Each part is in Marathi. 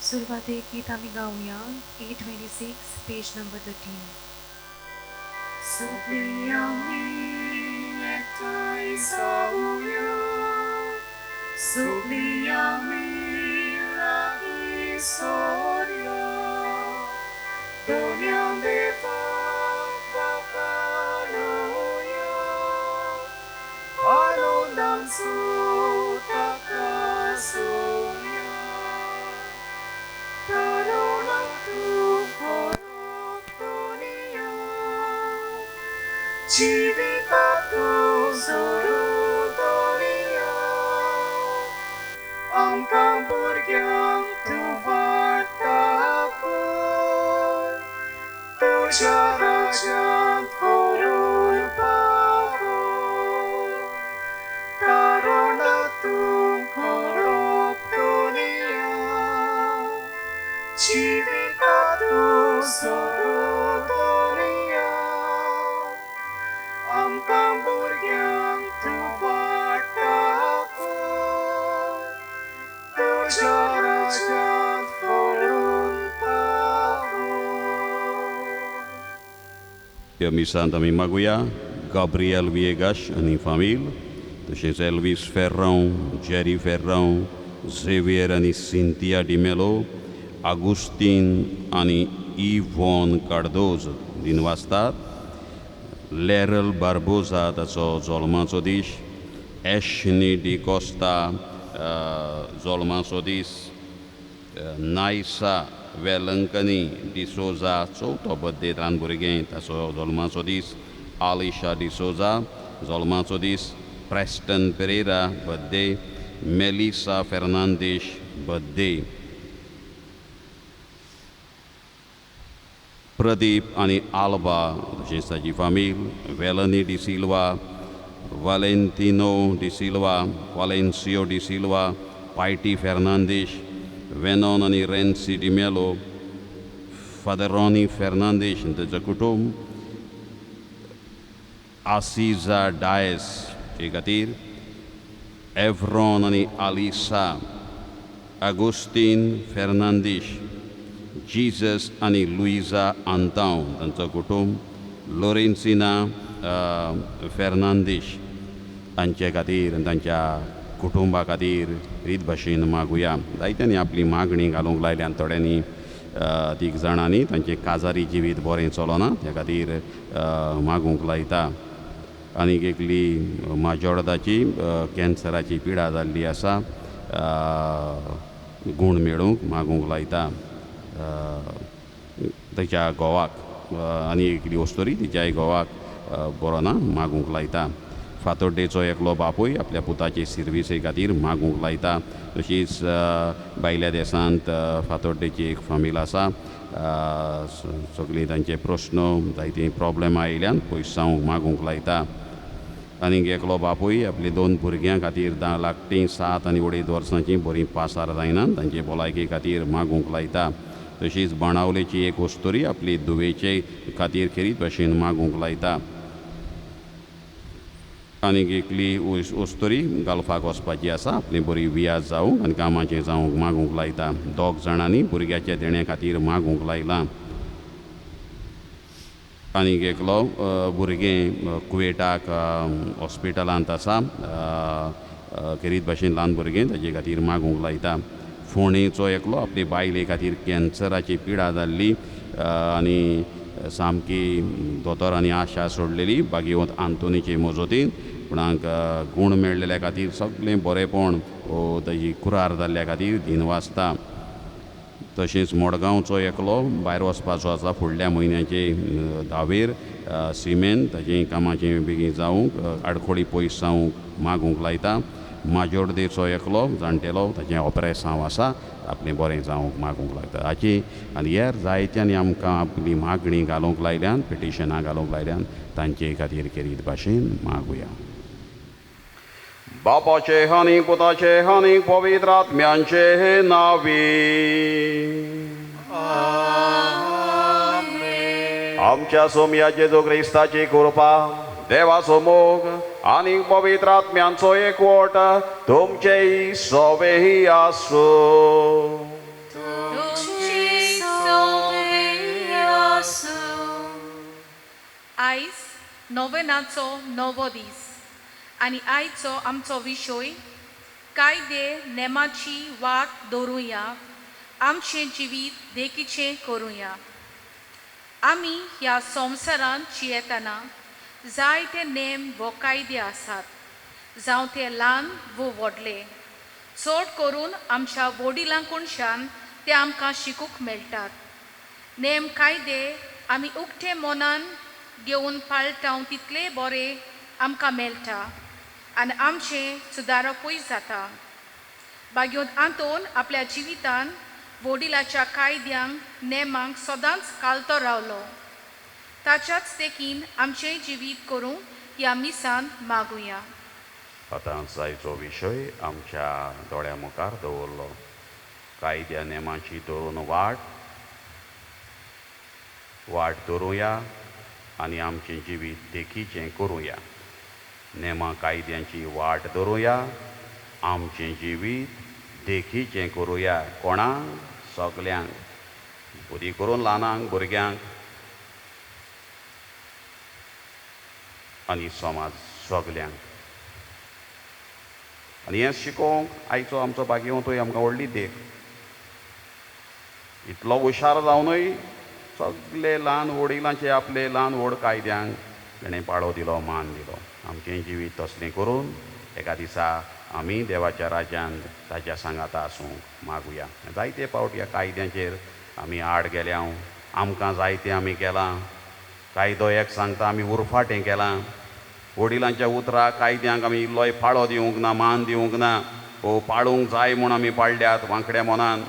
सुरुवातीक गीत आमी गावया 826 पेज नंबर 13. सगळीं आमी एकठांय जावया, सगळीं आमी लागीं सरया, दोनया देवाक पाखडुया, आनंदाचो ताका सोया. तरुणाक तूं परत दुनिया, जिविताक तूं सोडून दुनिया, आमकां भुरग्यांक तूं वाडटा पळय, तुज्या राज्यांत व्हरून पावय. तरुणाक तूं करप दुनिया, जिविताक तूं सोडून दुनिया, आमकां भुरग्यांक तूं वाडटा पळय, तुज्या राज्यांत व्हरून पावय. या मिसांत आमी मागुया गाब्रियल विएगाश आनी फामील, तशेंच एल्वीस फेर्रांव, जेरी फेर्रांव, झेवियर आनी सिंथिया डिमेलो, आगुस्तीन आनी इव्हॉन कार्दोज दिनवासतात. लॅरल बार्बोजा ताचो जल्माचो दीस. एशनी डी कॉस्ता जल्माचो दीस. नायसा वेलंकनी डिसोजा चवथो बर्थडे ल्हान भुरगें ताचो जल्माचो दीस. आलिशा डिसोजा जल्माचो दीस. प्रेस्टन पेरेरा बर्थडे. मेलिसा फेर्नांदेश बर्थडे. प्रदीप आनी आल्बा तशेंच ताची फामील. Velny D'Silva, Valentino D'Silva, Valencio D'Silva, Paity Fernandes, Vernon आनी रेन्सी डिमेलो, फादर रॉनी फेर्नांदेश आनी ताचें कुटुंब, आसिजा डायस चे खातीर, एव्हरॉन आनी आलिसा, आगोस्तीन फेर्नांदेश, जिजस आनी लुइजा आंतांव तांचो कुटुंब, लोरेन्सिना फेर्नांदेश तांचे खातीर आनी तांच्या कुटुंबा खातीर रीत भाशेन मागुया. जायत्यांनी आपली मागणी घालूंक लायल्या. थोड्यांनी 3 जाणांनी तांचें काजारी जिवीत बरें चलना त्या खातीर मागूंक लायता. आनीक एकली माजोर्दाची कॅन्सराची पिडा जाल्ली आसा, गूण मेळूंक मागूंक लायता ताच्या घोवाक. आनी एकली वस्तोरी तिच्याय घोवाक बरो ना मागूंक लायता. फातोड्डेचो एकलो बापूय आपल्या पुताचे सिर्विसे खातीर मागूंक लायता. तशीच भायल्या देशांत फातोड्डेची एक फामील आसा. सगळीं तांचे प्रस्न जायतीं प्रॉब्लेमां आयल्यान पयसांक मागूंक लायता. आनीक एकलो बापूय आपल्या 2 भुरग्यां खातीर धाकटीं 7 आनी 2.5 वर्सांचीं बरीं पासार जायना तांचे भलायके खातीर मागूंक लायता. तशीच बाणावलेची एक वस्तोरी आपली धुवेचे खातीर खेरीत भाशेन मागूंक लायता. आनीक एकली वस्तोरी गाल्फाक वचपाची आसा, आपली बरी वियाज जावंक आनी कामाचें जावंक मागूंक लायता. 2 जाणांनी भुरग्याच्या देण्या खातीर मागूंक लायलां. आनीक एकलो भुरगें कुवेटाक हॉस्पिटलांत आसा, खेरीत भाशेन ल्हान भुरगें ताचे खातीर मागूंक लायता. फोणेचो एकलो आपली बायले खातीर कॅन्सराची पिडा जाल्ली आनी सामकी दोतोरांनी आशा सोडलेली भाग्यवंत आंतोनीचे मजतीन, पूण गूण मेळ्ळेल्या खातीर सगळें बरेंपण ताजी कुरार जाल्ल्या खातीर दिनवासता. तशेंच मडगांवचो एकलो भायर वचपाचो आसा फुडल्या म्हयन्याचे 10वेर सिमेंत ताजें कामाचें बेगीन जावंक आडखोडी पयस जावंक मागूंक लायता. माजोर्देचो एकलो जाणटेलो ताचें ऑपरेसांव आसा, आपलें बरें जावंक मागूंक लायता. हाची आनी हेर जायत्यांनी आमकां आपली मागणी घालूंक लायल्यान, पिटिशनां घालूंक लायल्यान तांचे खातीर खेरीत भाशेन मागुया. बापाचे आनी पुताचे आनी पवित्र आत्म्यांचे नांवी. आमच्या सोमया जेजू क्रिस्ताची कृपा, देवाचो मोग आनी पवित्र आत्म्यांचो एकवट तुमचेय सोबेही आसूं. नोवेनाचो नवो दीस आनी आयचो आमचो विशय कायदे नेमाची वाट दवरुया आमचें जिवीत देखीचें करुया. आमी ह्या संवसारांत जियेतना जायते नेम वो कायदे आसात, जावं ते ल्हान वो व्हडले. चड करून आमच्या वडिलांकडच्यान ते आमकां शिकूंक मेळटात. नेम कायदे आमी उक्ते मनान घेवन पाळटाव तितले बरें आमकां मेळटा आनी आमचें सुदारपूय जाता. बागेंत हातून आपल्या जिवितान वडिलाच्या कायद्यांक नेमांक सदांच कालतो रावलो. ताच्याच देखीन आमचें जिवीत करूंक ह्या मिसान मागुया. आतां जायचो विशय आमच्या दोळ्या मुखार दवरलो. कायद्या नेमाची धरून वाट धरुया आनी आमचें जिवीत देखीचें करुया. नेमा कायद्यांची वाट धरुया, आमचें जिवीत देखीचें करुया. कोणाक? सगल्यांक. बुदी करून ल्हानांक, भुरग्यांक आनी समाज सगल्यांक. आनी हें शिकोवंक आयचो आमचो बागेवंतूय आमकां व्हडली देख. इतलो हुशार जावनूय सगळे ल्हान वडिलांचे आपले ल्हान व्हड कायद्यांक ताणें पाळो दिलो, मान दिलो. आमचें जिवीत तसलें करून एका दिसा आमी देवाच्या राज्यांत ताच्या सांगात आसूंक मागुया. जायते फावट ह्या कायद्यांचेर आमी आड गेल्या, आमकां जायतें आमी केलां. कायदो एक सांगता आमी उरफाटें केलां. वडिलांच्या उतराक कायद्यांक आमी इल्लोय फाळो दिवंक ना, मान दिवंक ना. वो पाळूंक जाय म्हूण आमी पाळल्यात वांकड्या मनान.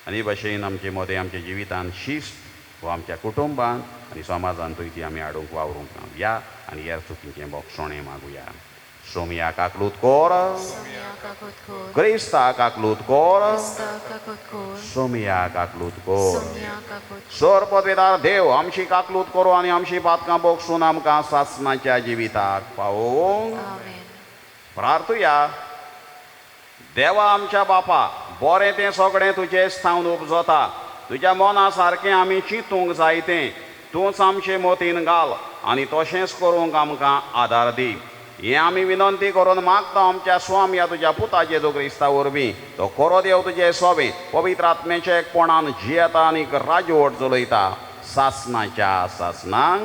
आनी भशेन आमचे मदें आमच्या जिवितान शिस्त वो आमच्या कुटुंबान आनी समाजांतूय ती आमी हाडूंक वावरूंक ना. या आनी ह्या चुकीचें बोगसोणें मागुया. सोमयाक आकलूत कोर, क्रिस्ताक आकलूत कोर, सोमयाक आकलूत कोर. सर पदवेदार देव आमची काकलूत करूं आनी आमची पातकां बोगसून आमकां सासणाच्या जिविताक पावोवंक प्रार्थुया. देवा आमच्या बापा, बरें तें सगळें तुजें स्थावन उपजता. तुज्या मना सारकें आमी चिंतूंक जाय तें तूंच आमचे मतीन घाल आनी तशेंच करूंक आमकां आदार दी. हें आमी विनंती करून मागता आमच्या स्वामी ह्या तुज्या पुता जेजू क्रिस्ता वरवीं. तो खरो देव तुजे सोबे पवित्र आत्म्याच्या एकपणान जियेता आनी राजवट चलयता सासणाच्या सासणांक.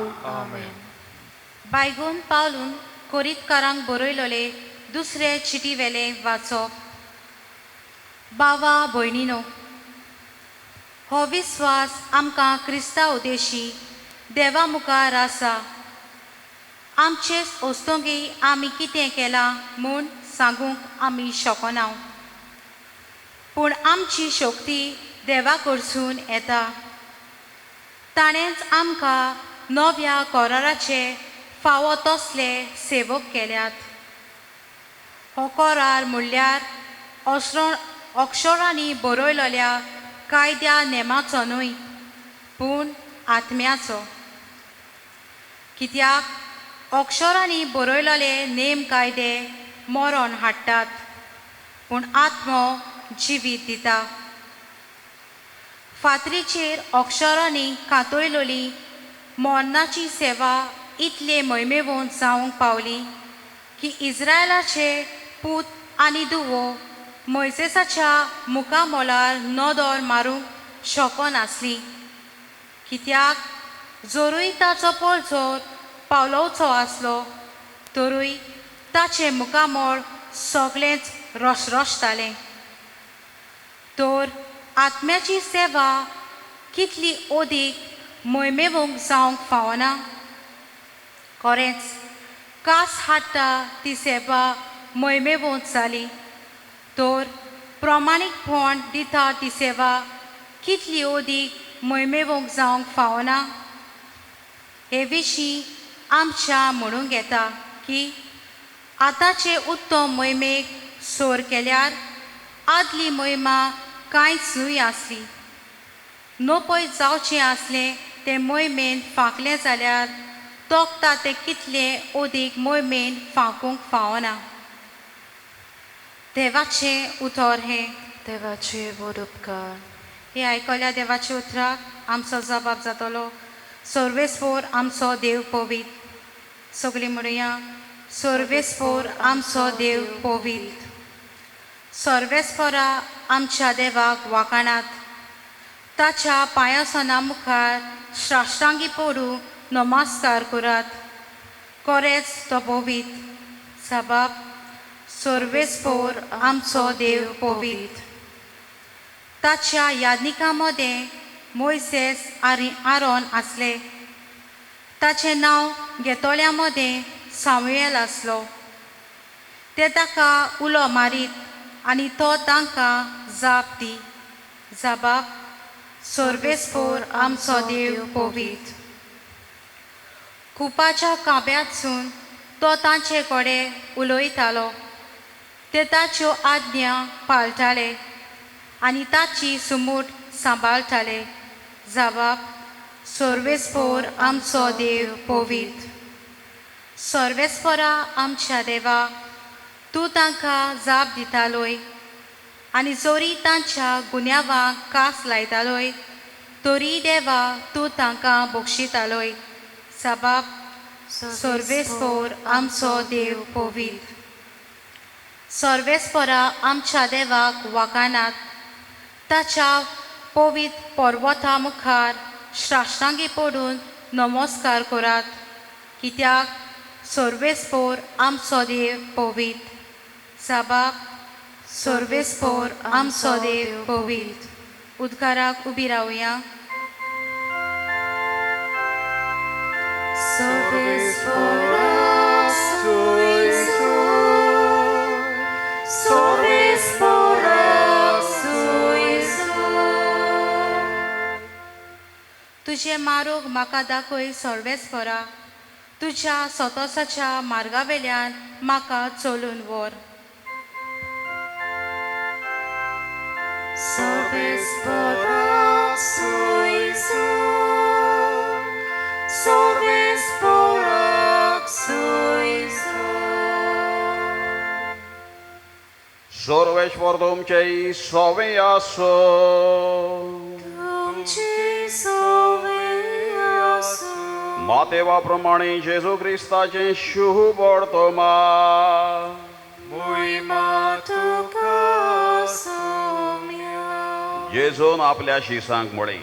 बायगून पावलून कोरीतकारांक बरयलोले दुसरे चिटी वेले वाचप. बावा भयणीनो, हो विस्वास आमकां क्रिस्ता उदेशी देवा मुखार आसा. आमचेच ओस्तोंगी आमी कितें केलां म्हूण सांगूंक आमी शकना, पूण आमची शक्ती देवा कडसून येता. ताणेंच आमकां नव्या कराराचे फावो तसले सेवक केल्यात. हो करार म्हणल्यार अक्षरांनी बरयलेल्या कायद्या नेमाचो न्हय, पूण आत्म्याचो. कित्याक अक्षरांनी बरयलेले नेम कायदे मरण हाडटात, पूण आत्मो जिवीत दिता. फातरीचेर अक्षरांनी कातयलोली मरणाची सेवा इतले मोहिमेवून जावंक पावली की इस्रायलाचे पूत आनी धुवो मोइसेसाच्या मुखामोलार नदर मारूंक शकनासली. कित्याक जोरूय ताचो पळचोर पावलोवचो आसलो, तरूय ताचे मुखामोळ सगळेंच रोशरोशतालें. तर आत्म्याची सेवा कितली ओदीक मोहिमेवूंक जावंक फावना. खरेंच कास हाडटा ती सेवा मोहिमेवूंच जाली, तर प्रमाणीकपण दिता ती सेवा कितली ओदीक मोहिमेवूंक जावंक फावना. हे विशीं आमच्या म्हणूंक येता की आतांचे उत्तम मोहिमेक सोर केल्यार आदली मोहिमा कांयच न्हय आसली. नोपय जावचें आसलें तें मोहिमेन फांकलें जाल्यार तोखता तें कितलें ओदीक मोहिमेन फांकूंक फावना. देवाचें उतर हें. देवाचे बोध उपकार. हे आयकल्या देवाच्या उतराक आमचो जबाब जातलो. सर्वेस्वर आमचो देव पवित्र, सगळीं म्हणुया सर्वेस्पोर आमचो देव पवित्र. सर्वेस्पोरा आमच्या देवाक वाखाणात. ताच्या पांयासना मुखार श्राश्टांगी पडू नमस्कार करात. खरेंच तो पवित्र. साबाब सर्वेस्पोर आमचो देव पवित्र. ताच्या यादनिकां मदें मोइसेस आनी आरोन आसले. ताचें नांव घेतोल्या मदें सामुएल आसलो. ते ताका उलो मारीत आनी तो तांकां जाप दी. जाबाब सर्वेस्पोर आमचो देव पवित्र. कुपाच्या कांब्यातसून तो तांचे कडेन उलयतालो. ते ताच्यो आज्ञा पाळटाले आनी ताची सुमूट सांबाळटाले. जाबाब सर्वेस्पोर आमचो देव पवित्र. सर्वेस्पोरा आमच्या देवा, तूं तांकां जाप दितालोय आनी जोरी तांच्या गुन्यांवांक कास लायतालोय तरी देवा तूं तांकां बक्षितालोय. साबाब सर्वेस्पोर आमचो देव पवित्र. सर्वेस्पोरा आमच्या देवाक वाखाणात. ताच्या पवित्र पर्वता मुखार श्राश्टांगी पडून नमस्कार करात. कित्याक सर्वेस्पोर आमचो देव पवित्र. साबाब सर्वेस्पोर आमचो देव पवित्र. उद्गाराक उबी रावया. तुझे मारूग म्हाका दाखय सर्वेस्पोरा. तुज्या सतोसाच्या मार्गा वेल्यान म्हाका चलून व्हर. सर्वेश्वर तुमचे सवे आसो. मातेवा प्रमाणे जेजू क्रिस्ताचे शुभ वर्तमा. जेजून आपल्या शिसांक म्हळे,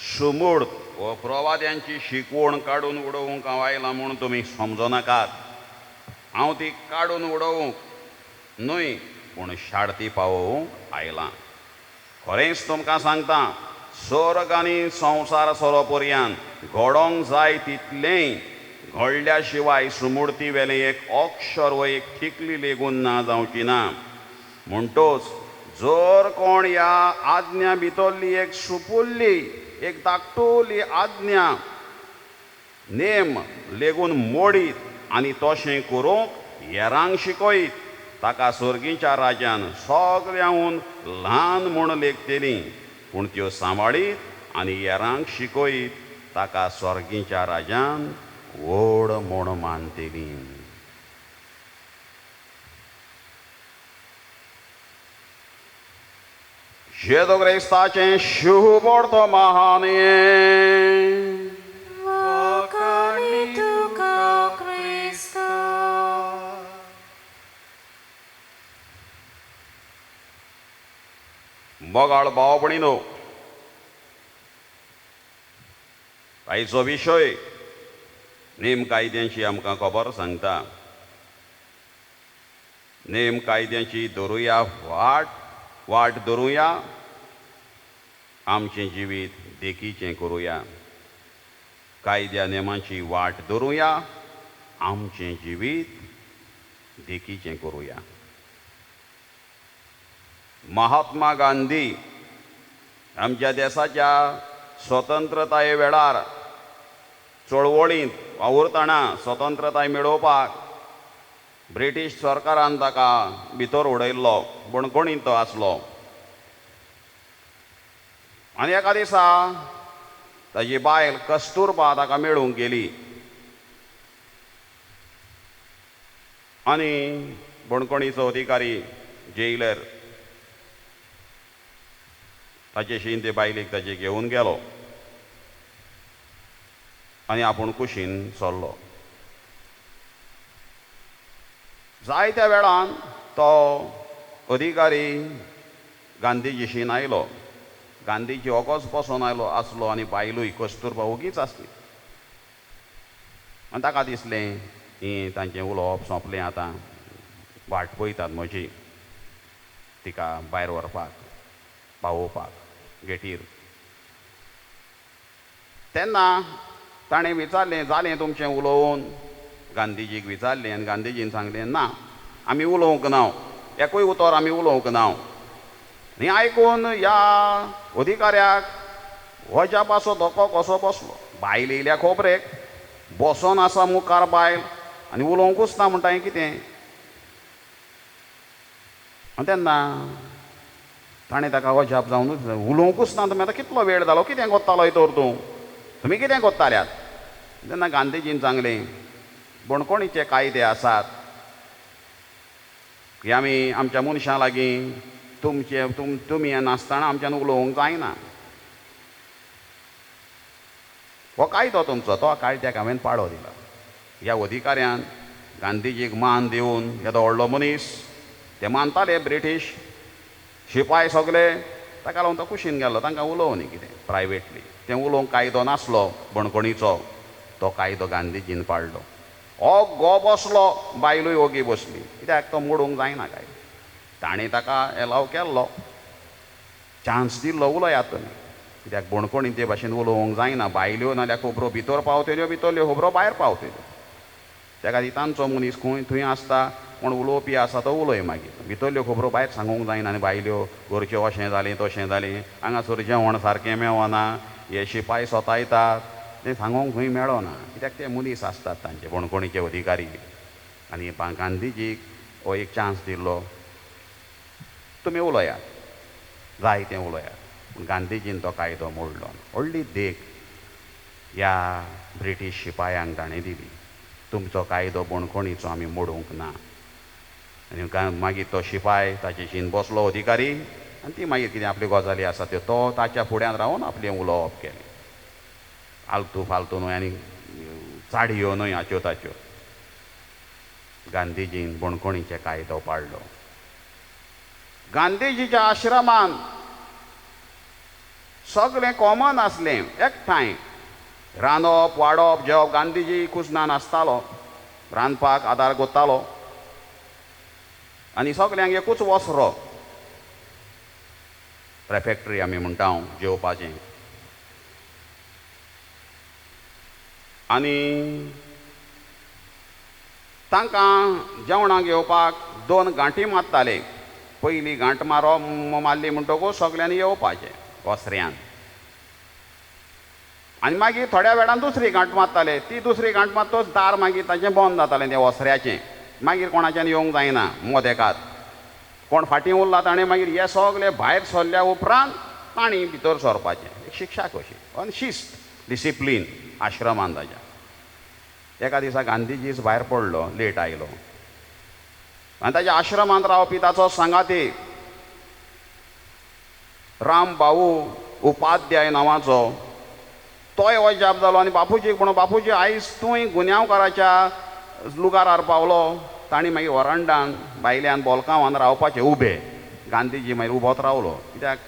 सुमूड व प्रवाद्यांची शिकवण काडून उडोवंक हांव आयलां म्हूण तुमी समजो नाकात. हांव ती काडून उडोवंक न्हय पूण शाडती पावोवंक आयलां. खरेंच तुमकां सांगता, स्वर्ग आनी संवसार सरो पर्यंत घडोवंक जाय तितलें घडल्या शिवाय सुमूर्ती वेलें एक अक्षर व एक थिकली लेगून ना जावची ना. म्हणटोच जर कोण ह्या आज्ञा भितरली एक सुपुल्ली एक धाकटुली आज्ञा नेम लेगून मोडीत आनी तशें करूंक हेरांक शिकयत, ताका सर्गीच्या राज्यान सगळ्यांहून ल्हान म्हूण लेखतली. पूण त्यो सांबाळीत आनी हेरांक शिकयत, ताका स्वर्गीच्या राज्यान व्हड म्हूण मानतली. जेजू क्रिस्ताचें शुभ वर्तमान. मोगाळ भाव भयणीनो, आयचो विशय नेम कायद्यांची आमकां खबर सांगता. नेम कायद्यांची धरुया वाट धरुया, आमचें जिवीत देखीचें करुया. कायद्या नेमांची वाट धरुया, आमचें जिवीत देखीचें करुया. महात्मा गांधी आमच्या देशाच्या स्वतंत्रताये वेळार चळवळींत वावुरतना स्वतंत्रताय मेळोवपाक ब्रिटीश सरकारान ताका भितर उडयल्लो, बणकणींत तो आसलो. आनी एका दिसा ताजी बायल कस्तुरबा ताका मेळूंक गेली आनी बणकणीचो अधिकारी जेलर ताचे शीन ते बायलेक ताचे घेवन गेलो आनी आपूण कुशीन सरलो. जायत्या वेळान तो अधिकारी गांधीजीशीन आयलो. गांधीजी ओगोच बसून आयलो आसलो आनी बायलूय कस्तुरबा ओगीच आसली. आनी ताका दिसलें की तांचें उलोवप सोंपलें आतां, वाट पळयतात म्हजी तिका भायर व्हरपाक पावोवपाक गेटीर. तेन्ना ताणें विचारलें, जालें तुमचें उलोवन? गांधीजीक विचारलें आनी गांधीजीन सांगलें, ना आमी उलोवंक ना, एकूय उतर आमी उलोवंक ना. आनी आयकून ह्या अधिकाऱ्याक वजापाचो धोको कसो बसलो. बायल येयल्या खोबरेक, बसोन आसा मुखार बायल आनी उलोवंकूच ना म्हणटा हें कितें? आनी तेन्ना ताणें ताका वजाप जावनूच, उलोवंकूच ना तुमी आतां कितलो वेळ जालो, कितें कोत्तालो तर तूं, तुमी कितें कोत्ताल्यात? तेन्ना गांधीजीन सांगलें, बणकोणीचे कायदे आसात की आमी आमच्या मनशां लागीं तुमी नासतना आमच्यान उलोवंक जायना. हो कायदो तुमचो, तो कायद्याक हांवें पाळो दिला. ह्या अधिकाऱ्यान गांधीजीक मान दिवन, येदो व्हडलो मनीस, ते मानताले ब्रिटीश शिपाय सगळे, ताका लागून तो कुशीन गेल्लो. तांकां उलोवं न्ही कितें प्रायवेटली, तें उलोवंक कायदो नासलो बणकोणीचो, तो कायदो गांधीजीन पाळलो. हो गो बसलो, बायलूय ओगी बसली, कित्याक तो मोडूंक जायना काय. ताणें ताका एलाव केल्लो, चान्स दिल्लो, उलयात तुमी, कित्याक बणकोणीन ते भाशेन उलोवंक जायना. बायल्यो नाल्यार खबरो भितर पावतल्यो, भितरल्यो खबरो भायर पावतल्यो. त्या खातीर तांचो मनीस खंय थंय आसता, कोण उलोवपी आसा तो उलय मागीर. भितरल्यो खबरो भायर सांगूंक जायना. आनी बायल्यो घरचें अशें जालें तशें जालें, हांगासर जेवण सारकें मेळना, हे शिपाय सतायतात, तें सांगूंक खंय मेळना, कित्याक ते मनीस आसतात तांचे बणकोणीचे अधिकारी. आनी गांधीजीक हो एक चान्स दिल्लो, तुमी उलयात, जाय तें उलयात. पूण गांधीजीन तो कायदो मोडलो. व्हडली देख ह्या ब्रिटीश शिपायांक ताणें दिली, तुमचो कायदो बणकोणीचो आमी मोडूंक ना. आनी मागीर तो शिपाय ताचेशीन बसलो अधिकारी, आनी ती मागीर कितें आपल्यो गजाली आसा त्यो तो ताच्या फुड्यान रावन आपलें उलोवप केलें. आलतू फालतू न्हय आनी चाडयो न्हय हाच्यो ताच्यो. गांधीजीन बणकोणीचे कायदो पाळलो. गांधीजीच्या आश्रमान सगळें कॉमन आसलें, एकठांय रांदप वाडप जेवप. गांधीजी कुसनान आसतालो, रांदपाक आदार करतालो, आनी सगल्यांक एकूच वस्रो, रेफेक्टरी आमी म्हणटा जेवपाचें. आनी तांकां जेवणाक येवपाक 2 गांठी मारताले. पयली गांठ मारली म्हणटकूच सगल्यांनी येवपाचें वस्र्यान. आनी मागीर थोड्या वेळान दुसरी गांठ मारताले. ती दुसरी गांठ मारतच दार मागीर ताचें बंद जातालें त्या वस्र्याचें. मागीर कोणाच्यान येवंक जायना मोदेकात. कोण फाटीं उरला ताणें मागीर हे सगळे भायर सरल्या उपरांत तांणी भितर सरपाचें. एक शिक्षा कशी, आनी शिस्त, डिसिप्लीन आश्रमान ताच्या. एका दिसा गांधीजीच भायर पडलो, लेट आयलो, आनी ताच्या आश्रमांत रावपी ताचो सांगाती रामबाऊ उपाध्याय नांवाचो, तोय वजाप जालो. आनी बापूजीक म्हणून, बापूजी आयज तूंय गुन्यांवकाराच्या लुगारार पावलो. तांणी मागीर वरांडान भायल्यान बॉलकांवान रावपाचें उबे. गांधीजी मागीर उबोच रावलो, कित्याक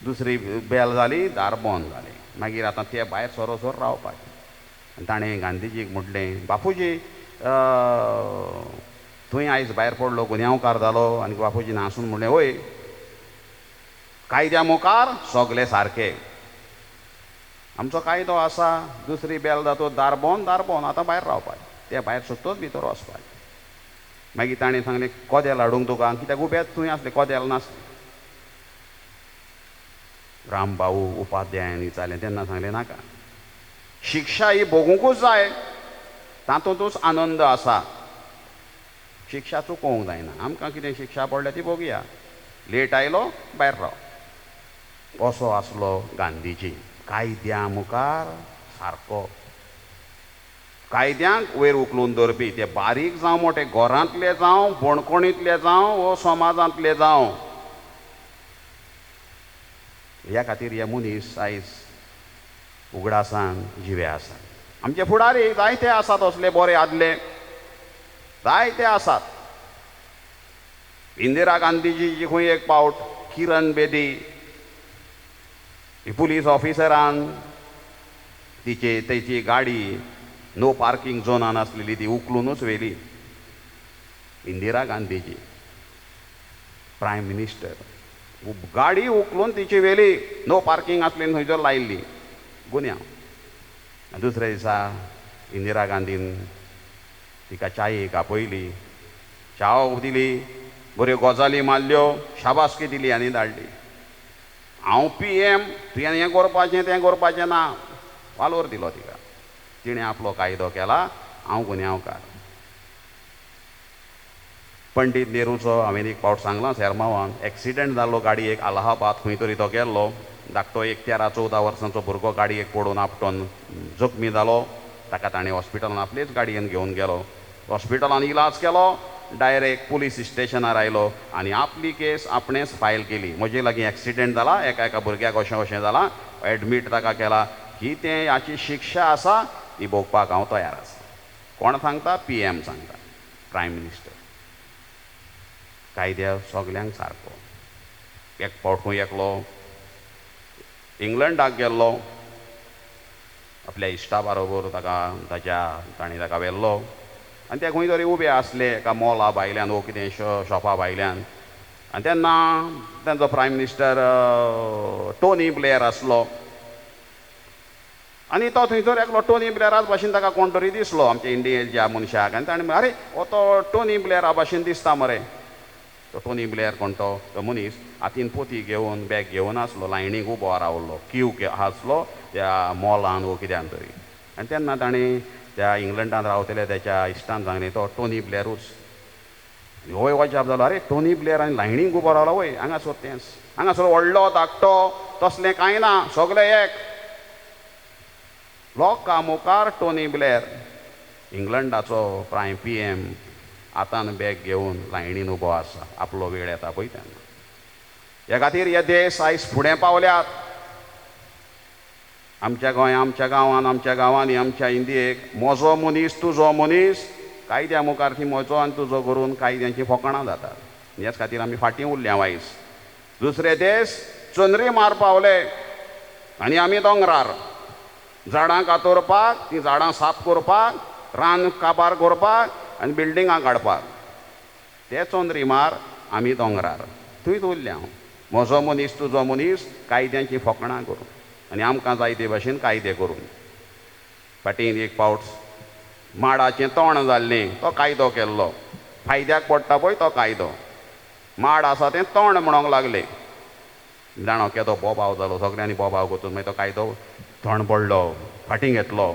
दुसरी बेल जाली, दार बंद जालें. मागीर आतां ते भायर सरोसर रावपाचें. आनी ताणें गांधीजीक म्हटलें, बापूजी थंय आयज भायर पडलो, गुन्यांवकार जालो. आनी बापूजीन हांसून म्हणलें, वय कायद्या मुखार सगलें सारकें. आमचो कायदो आसा, दुसरी बेल जातो दार बंद, आतां भायर रावपाचें. ते भायर सत्तोच भितर वचपाचें. मागीर ताणें सांगलें, कोदेल हाडूंक तुका, कित्याक उबेच थंय आसलें, कोदेल नासलें. रामबाऊ उपाध्यायान विचारलें, तेन्ना सांगलें, नाका, शिक्षा ही भोगूंकूच जाय, तातूंतूच आनंद आसा. शिक्षा चुकोवंक जायना. आमकां कितें शिक्षा पडल्या ती भोगया. लेट आयलो, भायर राव. असो आसलो गांधीजी. कायद्या मुखार सारको, कायद्यांक वयर उखलून धरपी. ते बारीक जावं मोठे, घरांतले जावं, बणकोणींतले जावं, वो समाजांतले जावं. ह्या खातीर हे मनीस आयज उगडासान जिवे आसात. आमचे फुडारी जायते आसात असले बरे आदले, जायते आसात. इंदिरा गांधीची खंय एक पावट किरण बेदी ही पुलीस ऑफिसरान तेची गाडी नो पार्किंग झोनान आसलेली ती उखलूनच व्हेली. इंदिरा गांधीची प्रायम मिनिस्टर गाडी उखलून तिची व्हेली, नो पार्किंग आसली थंयसर लायिल्ली गुन्यांव. दुसऱ्या दिसा इंदिरा गांधीन तिका च्यायेक आपयली, च्याव दिली, बऱ्यो गजाली मारल्यो, शाबासकी दिली आनी धाडली. हांव PM, तुवें हें करपाचें तें करपाचें ना, वालोर दिलो तिका. तिणें आपलो कायदो केला, हांव गुन्यांवकार. पंडीत नेहरूचो हांवें एक फावट सांगलां सेरमावान, एक्सिडेंट जाल्लो गाडयेक अलाहाबाद खंय तरी तो गेल्लो. धाकटो एक 13-14 वर्सांचो भुरगो गाडयेक पडून आपटोन जखमी जालो. ताका ताणें हॉस्पिटलान आपलेच गाडयेन घेवन गेलो. हॉस्पिटलान इलाज केलो, डायरेक्ट पुलीस स्टेशनार आयलो आनी आपली केस आपणेच फायल केली. म्हजे लागीं एक्सिडेंट जाला, एका भुरग्याक अशें अशें जालां, एडमीट ताका केला. कितें हाची शिक्षा आसा ती भोगपाक हांव तयार आसा. कोण सांगता? PM सांगता, प्रायम मिनिस्टर. कायद्या सगल्यांक सारको. एक फावट खंय एकलो इंग्लंडाक गेल्लो, आपल्या इश्टा बरोबर ताणें ताका व्हेल्लो आनी ते खंय तरी उबे आसले एका मॉला भायल्यान वो कितें शॉपा भायल्यान. आनी तेन्ना तांचो प्रायम मिनिस्टर टोनी ब्लेयर आसलो आनी तो थंयसर एकलो टोनी ब्लेयराच भाशेन ताका कोण तरी दिसलो आमच्या इंडियेच्या मनशाक. आनी ताणें म्हणलें, आरे हो तो टोनी ब्लेयरा भाशेन दिसता मरे. तो टोनी ब्लेयर कोण तो मनीस हातीन पोती घेवन बॅग घेवन आसलो, लायनीक उबो रावल्लो, क्यू आसलो त्या मॉलान वो कित्यान तरी. आनी तेन्ना ताणें त्या इंग्लंडान रावतले त्याच्या इश्टान सांगलें तो टोनी ब्लेरूच. होय वजाप जालो, अरे टोनी ब्लेयर आनी लायनीक उबो रावलो वय, हांगासर तेंच, हांगासर व्हडलो धाकटो तसलें कांय ना, सगळें एक. लोकां मुखार टोनी ब्लेयर, इंग्लंडाचो प्रायम PM, हातान बॅग घेवन लायनीन उबो आसा, आपलो वेळ येता पळय तेन्ना. ह्या खातीर हे देश आयज फुडें पावल्यात. आमच्या गोंयांत, आमच्या गांवांत, आमच्या गांवांनी, आमच्या इंडियेक म्हजो मनीस तुजो मनीस कायद्या मुखार ती म्हजो आनी तुजो करून कायद्यांची फकाणां जातात. ह्याच खातीर आमी फाटीं उरल्या आयज. दुसरे देश चंद्री मार पावले आनी आमी दोंगरार. झाडां कातरपाक, तीं झाडां साफ करपाक, रान काबार करपाक आनी बिल्डिंगां काडपाक. ते चंद्री मार, आमी दोंगरार. थंयच उरल्या हांव. म्हजो मनीस तुजो मनीस कायद्यांची फकाणां करून आनी आमकां जाय ते भाशेन कायदे करून. फाटीं एक फावट माडाचें तोंड जाल्लें, तो कायदो केल्लो. फायद्याक पडटा पळय तो कायदो. माड आसा तें तोंड म्हणोंक लागलें. जाणो केदो बोबाव जालो, सगळ्यांनी बोबाव करतून मागीर तो कायदो थंड पडलो, फाटीं घेतलो.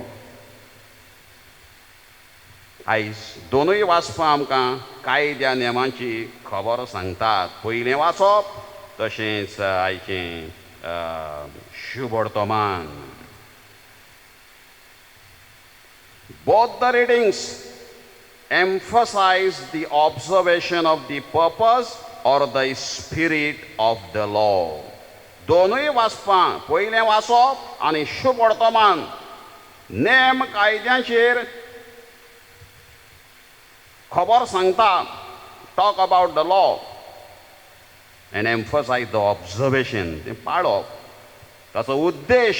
आयज दोनूय वाचपां आमकां कायद्या नेमांची खबर सांगतात. पयलें वाचप तशेंच आयचें शुभ वर्तमान. Both the readings emphasize the observation of the purpose or the spirit of the law. दोनूय वाचपां, पयलें वाचप आनी शुभ वर्तमान, नेम कायद्यांचेर खबर सांगता. Talk about the law and emphasize the observation, तें पाळप. ताचो उद्देश,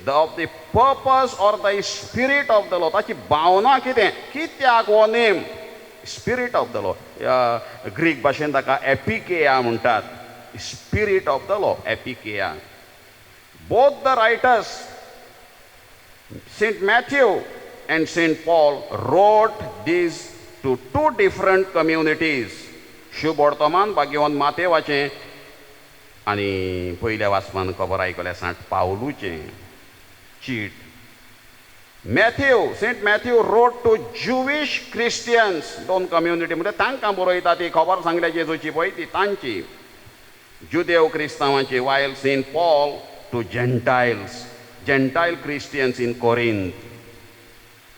of the purpose or the spirit of the law, ताची भावना कितें, कित्याक हो name, spirit of the law. Greek भाशेन ताका एपिकेया म्हणटात. spirit of the law, एपिकेया. Both the writers, Saint Matthew and Saint Paul, wrote these to two different communities. शुभ वर्तमान भाग्यवान मातेवाचें आनी पयल्या वाचपान खबर आयकल्या सांत पावलूचें चीट. Saint Matthew wrote to Jewish Christians, दोन कम्युनिटी म्हणजे तांकां बरयता ती खबर सांगल्या जेजूची पळय ती तांची, जुदेव क्रिस्तांवांची. While saint Paul to gentile Christians in Corinth.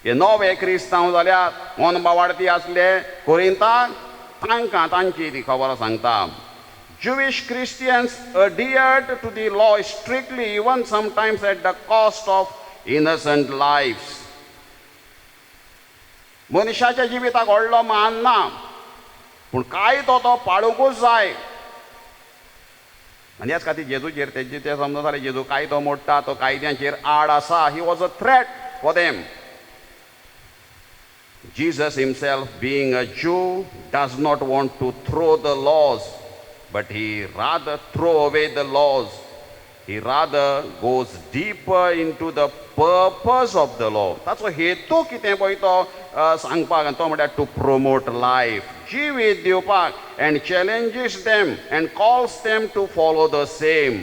हे नवे क्रिस्तांव जाल्यात, मनबावाडती आसले कोरिंथाक, तांकां तांची ती खबर सांगता. Jewish Christians adhered to the law strictly, even sometimes at the cost of innocent lives. मनशाच्या जिविताक व्हडलो मान ना, पूण कायदो तो पाळूंकूच जाय. आनी ह्याच खातीर जेजूचेर ते समजून जालें जेजू कायदो मोडटा, तो कायद्याचेर आड आसा. He was a threat for them. Jesus himself, being a Jew, does not want to throw the laws, but he rather throw away the laws. He rather goes deeper into the purpose of the law. ताचो हेतू कितें पळय तो सांगपाक, तो म्हळ्यार टू प्रोमोट लायफ, जिवीत दिवपाक, and challenges them and calls them to follow the same.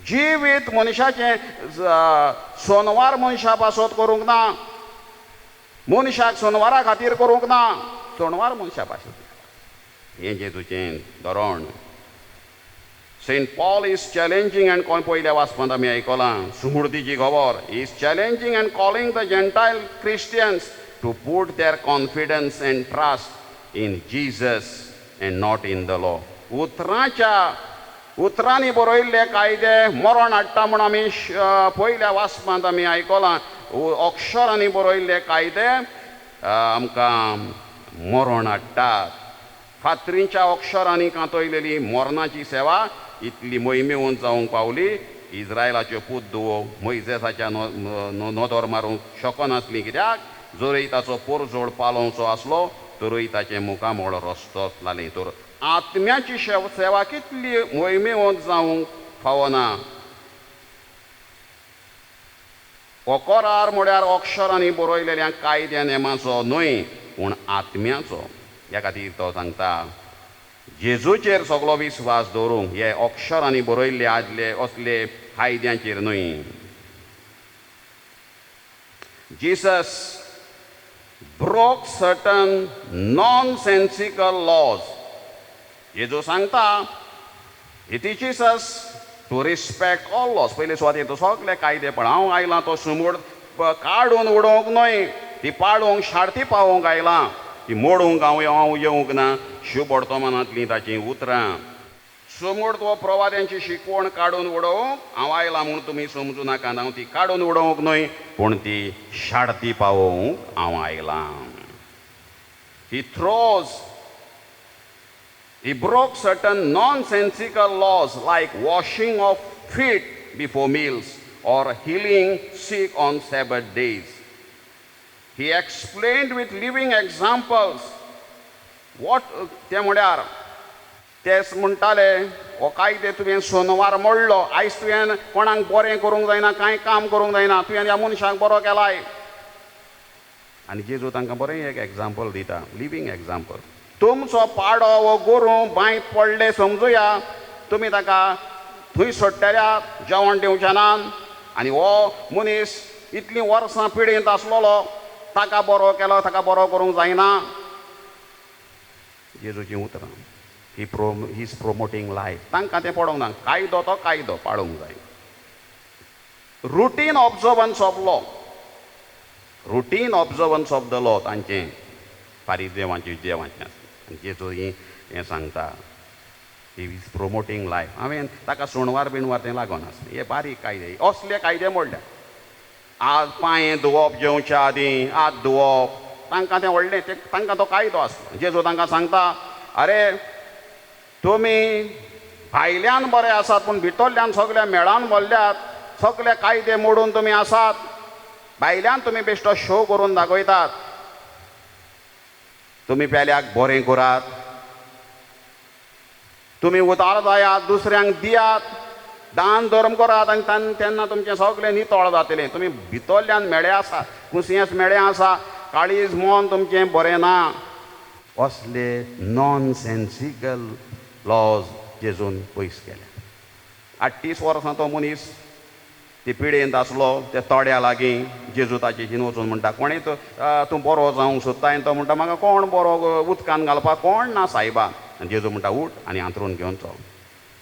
जिवीत मनशाचें सोनवार मनशा पासत करूंक ना, मनशाक सोनवारा खातीर करूंक ना, सोनवार मनशा पासत. हें जेजूचें धोरण. Saint Paul is challenging and पयल्या वाचपांत आमी आयकलां सुमृतीची खबर. He is challenging and calling the gentile Christians to put their confidence and trust in Jesus and not in the law. उतरांनी बरयल्ले कायदे मरण हाडटा म्हूण आमी पयल्या वाचपांत आमी आयकलां. अक्षरांनी बरयल्ले कायदे आमकां मरण हाडटात. फातरीच्या अक्षरांनी कांतयलेली मरणाची सेवा इतली मोहिमेवंत जावंक पावली. इस्रायलाच्यो पूत धुवो मोइजेसाच्या नोदोर मारूंक शकनासली, कित्याक जरय ताचो पोरजोड पालोवचो आसलो तरूय ताचे मुखामोळ रस्तो लाले. तर आत्म्याची सेवा कितली मोहिमेवंत जावंक फावना. अकोरार म्हळ्यार अक्षरांनी बरयलेल्या कायद्या नेमाचो न्हय, पूण आत्म्याचो. ह्या खातीर तो सांगता जेजूचेर सगळो विस्वास दवरूंक, हे अक्षरांनी बरयल्ले आदले असले कायद्यांचेर न्हय. Jesus broke certain nonsensical laws. जेजू सांगता, he teaches us to respect all laws. पयले सुवातेर तो सगळे कायदे पण हांव आयलां तो सुमूड काडून उडोवंक न्हय, ती पाळूंक शार्ती पावोवंक आयलां, ती मोडूंक हांव येवंक ना. शुभ वर्तमानांतलीं ताचीं उतरां. समूड वो प्रवाद्यांची शिकवण काडून उडोवंक हांव आयलां म्हूण तुमी समजूं नाकात. हांव ती काडून उडोवंक न्हय, पूण ती शार्ती पावोवंक हांव आयलां. He broke certain nonsensical laws like washing of feet before meals or healing sick on Sabbath days. He explained with living examples what ते म्हळ्यार तेच म्हणटाले हो कायदे तुवें सोनवार मोडलो, आयज तुवें कोणाक बरें करूंक जायना, कांय काम करूंक जायना, तुवें ह्या मनशाक बरो केलाय. आनी जेजू तांकां बरें एक एग्जाम्पल दिता, लिवींग एग्जाम्पल. तुमचो पाडो वो गोरू बांयत पडले समजुया, तुमी ताका थंय सोडटल्या जेवण दिवचें ना, आनी हो मनीस इतलीं वर्सां पिडेंत आसलोलो, ताका बरो केलो, ताका बरो करूंक जायना. जेजूचीं उतरां. He is promoting life. तांकां तें पडोंक ना. कायदो तो कायदो पाळूंक जाय. Routine observance of law, routine observance of the law तांचें फारीदेवांचें देवाचें आसता. आनी जेजू हें सांगता, ही इज प्रोमोटींग लायफ. हांवें ताका सोणवार बिणवार तें लागोन आसलें. हे बारीक कायदे, असले कायदे मोडल्या. आज पांय धुवप जेवच्या आदीं, हात धुवप, तांकां तें व्हडलें, तांकां तो कायदो आसलो. जेजू तांकां सांगता, अरे तुमी भायल्यान बरे आसात, पूण भितरल्यान सगळ्या मेळान मोडल्यात. सगळे कायदे मोडून तुमी आसात, भायल्यान तुमी बेश्टो शो करून दाखयतात. तुमी पेल्याक बरें करात, तुमी उदार जायात, दुसऱ्यांक दियात, दान धर्म करात, आनी तेन्ना तुमचें सगळें नितळ जातलें. तुमी भितरल्यान मेळे आसात, कुसियेंस मेळें आसा, काळीज मन तुमचें बरें ना. असले नॉन सेन्सिकल लॉज जेजून पयस केले. 38 वर्सां तो मनीस ती पिडेंत आसलो, ते तोड्या लागीं जेजू ताचेर वचून म्हणटा, कोणें तूं बरो जावंक सोदता? आनी तो म्हणटा, म्हाका कोण बरो उदकान घालपाक कोण ना सायबा. आनी जेजू म्हणटा, उठ आनी अंथरून घेवन चल.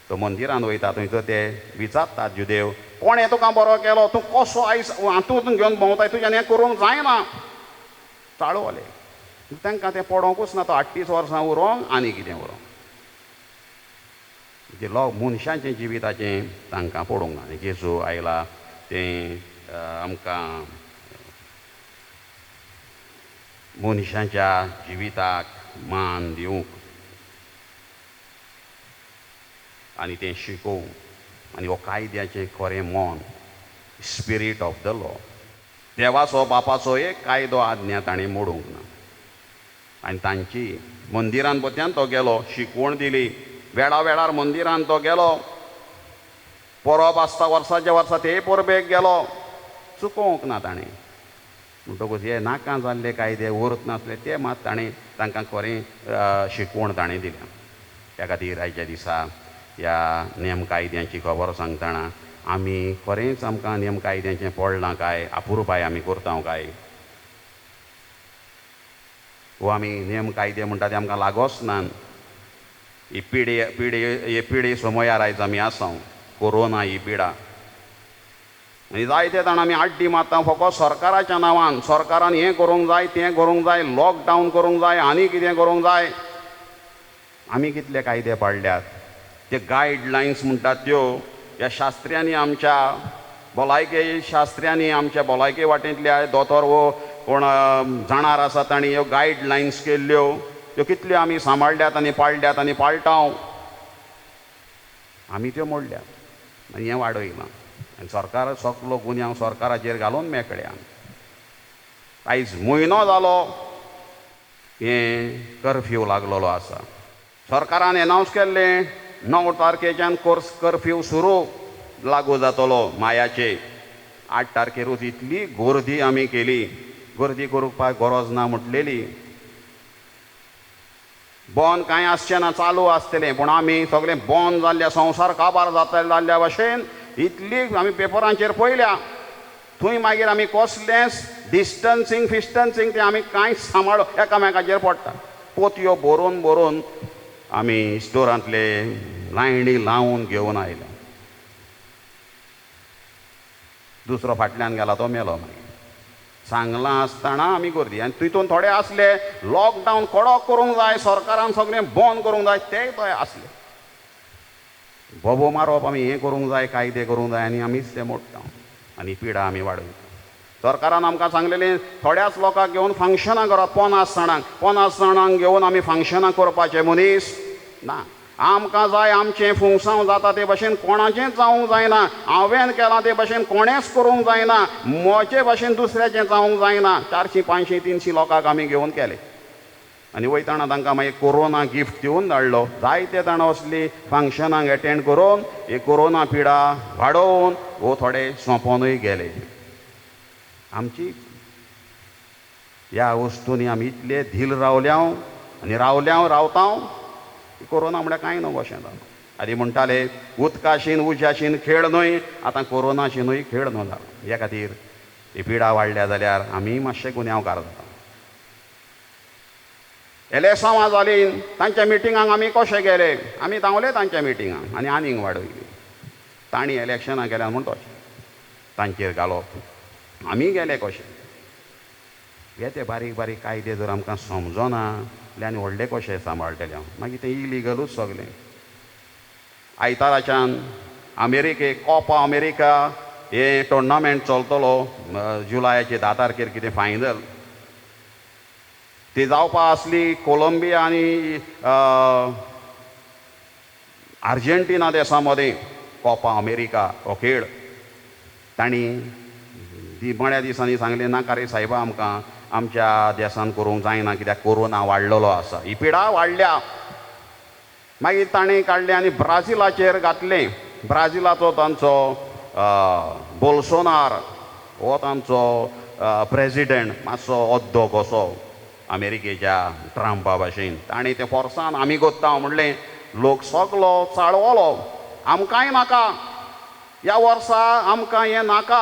तो मंदिरांत वयता, थंयसर ते विचारतात जुदेव, कोणें तुका बरो केलो? तूं कसो आयज हातूंत घेवन भोंवताय? तुज्यान हें करूंक जायना. चाळवले. तांकां तें पडोंकूच ना. तो 38 वर्सां उरोंक आनी कितें उरोंक. जे मनशांचें जिविताचें तांकां पडोंक ना. जेजू आयला तें आमकां मनशाच्या जिविताक मान दिवंक आनी तें शिकोवंक आनी हो कायद्याचें खरें मोन स्पिरीट ऑफ द लॉ देवाचो बापाचो एक कायदो आज्ञा ताणें मोडूंक ना आनी तांची मंदिरान पोत्यान तो गेलो शिकवण दिली वेळा वेळार मंदिरान तो गेलो परब आसता वर्साच्या वर्सा तेय परबेक गेलो चुकोवंक ना ताणें म्हणटकूच हे नाका जाल्ले कायदे उरत नासले ते मात ताणें तांकां खरें शिकवण ताणें दिल्या त्या खातीर आयच्या दिसा ह्या नेम कायद्यांची खबर सांगतना आमी खरेंच आमकां नेम कायद्यांचें पडलां काय अपुरबाय आमी करता काय वो आमी नेम कायदे म्हणटा ते आमकां लागोच ना ही पिडी समयार आयज आमी आसा कोरोना ही पिडा आनी जायते जाण आमी आड्डी मारता फकत सरकाराच्या नांवान सरकारान हें करूंक जाय तें करूंक जाय लॉकडावन करूंक जाय आनी कितें करूंक जाय आमी कितले कायदे पाडल्यात ते गायडलायन्स म्हणटात त्यो ह्या शास्त्र्यांनी आमच्या भलायके शास्त्र्यांनी आमच्या भलायके वाटेंतल्या दोतोर वो कोण जाणार आसा तांणी ह्यो गायडलायन्स केल्ल्यो त्यो कितल्यो आमी सांबाळल्यात आनी पाळल्यात आनी पाळटाव आमी त्यो मोडल्यात आनी हें वाडयलां आनी सरकार सगलो गुन्यांव सरकाराचेर घालून मेकळ्या आयज म्हयनो जालो हें कर्फ्यू लागलेलो आसा सरकारान एनावन्स केल्लें 9 तारखेच्यान कर्फ्यू सुरू लागू जातलो मायाचे 8 तारखेरूच इतली गर्दी आमी केली गर्दी करपाक गरज ना म्हटलेली बंद कांय आसचें ना चालू आसतलें पूण आमी सगळें बंद जाल्ल्या संवसार काबार जाल्ल्या भशेन इतली आमी पेपरांचेर पळयल्या थंय मागीर आमी कसलेंच डिस्टन्सींग फिस्टन्सींग तें आमी कांयच सांबाळ एकामेकाचेर पडटा पोतयो बरोवन आमी स्टोरांतले लायणी लावन घेवन आयल्या दुसरो फाटल्यान गेला तो मेलो मागीर सांगलां आसतना आमी गर्दी आनी तितून थोडे आसले लॉकडावन कडक करूंक जाय सरकारान सगळें बंद करूंक जाय तेय थंय आसले बोबो मारप आमी हें करूंक जाय कायदे करूंक जाय आनी आमीच ते मोडटा आनी पिडा आमी वाडयता सरकारान आमकां सांगलेलें थोड्याच लोकांक घेवन फंक्शनां करप 50 जाणांक घेवन आमी फंक्शनां करपाचे मनीस ना आमकां जाय आमचें फुंगसांव जाता ते भशेन कोणाचेंच जावंक जायना हांवें केलां ते भशेन कोणेंच करूंक जायना म्हजे भशेन दुसऱ्याचें जावंक जायना 400 500 300 लोकांक आमी घेवन केले आनी वयताना तांकां मागीर कोरोना गिफ्ट दिवन धाडलो जायते जाण असली फंक्शनांक एटेंड करून ही कोरोना पिडा वाडोवन वो थोडे सोंपोनूय गेले आमची ह्या वस्तूंनी आमी इतले धील रावल्या आनी रावता कोरोना म्हळ्यार कांय न्हू कशें जालें आदी म्हणटाले उदकाशीन उज्याशीन खेळ न्हय आतां कोरोनाशीनूय खेळ न्हू जालो ह्या खातीर ही पिडा वाडल्या जाल्यार आमी मातशे गुन्यांवकार जाता एलेसांवां जालीं तांच्या मिटिंगांक आमी कशे गेले आमी धांवले तांच्या मिटिंगांक आनी आनीक वाडयली तांणी इलेक्शनां केल्यार म्हूण तशें तांचेर घालप आमी गेले कशे हे ते बारीक बारीक कायदे जर आमकां समजना जाल्यार आनी व्हडले कशे सांबाळटले मागीर तें इलिगलूच सगलें आयताराच्यान अमेरिकेक कोपा अमेरिका हे टुर्नामेंट चलतलो जुलायाचे 10 तारखेर कितें फायनल ती जावपा आसली कोलंबिया आनी आर्जेंटिना देशा मदें कोपा अमेरिका हो खेळ तांणी दिमण्या दिसांनी सांगलें नाका रे सायबा आमकां आमच्या देशान करूंक जायना कित्याक कोरोना वाडलेलो आसा ही पिडा वाडल्या मागीर ताणें काडलें आनी ब्राझिलाचेर घातलें ब्राझिलाचो तांचो बोल्सोनार हो तांचो प्रेजिडेंट मातसो ओद्दो कसो अमेरिकेच्या ट्रंपा भाशेन ताणें तें फोर्सान आमी कोत्ता म्हणलें लोक सगलो चाळवलो आमकांय नाका ह्या वर्सा आमकां हें नाका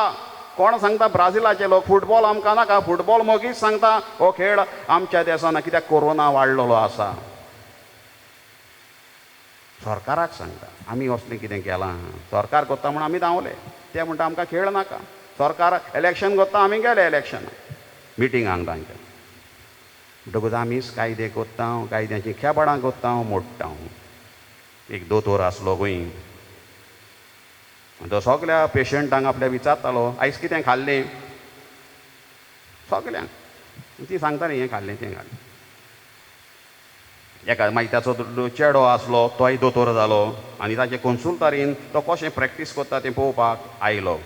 कोण सांगता ब्राझिलाचे लोक फुटबॉल आमकां नाका फुटबॉल मोगीच सांगता हो खेळ आमच्या देशान कित्याक कोरोना वाडलेलो आसा सरकाराक सांगता आमी असलें कितें केलां सरकार कोत्ता म्हूण आमी धांवले ते म्हणटा आमकां खेळ नाका सरकार इलेक्शन कोत्ता आमी गेले इलेक्शनाक मिटिंगांक तांच्या म्हणटकूच आमीच कायदे कोत्ता कायद्याची खेपाडां कोत्ता मोडटा एक दोतोर आसलो खंय तो सगल्या पेशंटांक आपल्या विचारतालो आयज कितें खाल्लें सगल्यांक ती सांगताली हें खाल्लें तें खाल्लें. एका मागीर ताचो चेडो आसलो तोय दोतोर जालो आनी ताचे कन्सुलतारीन तो कशें प्रॅक्टीस करता तें पळोवपाक आयलो.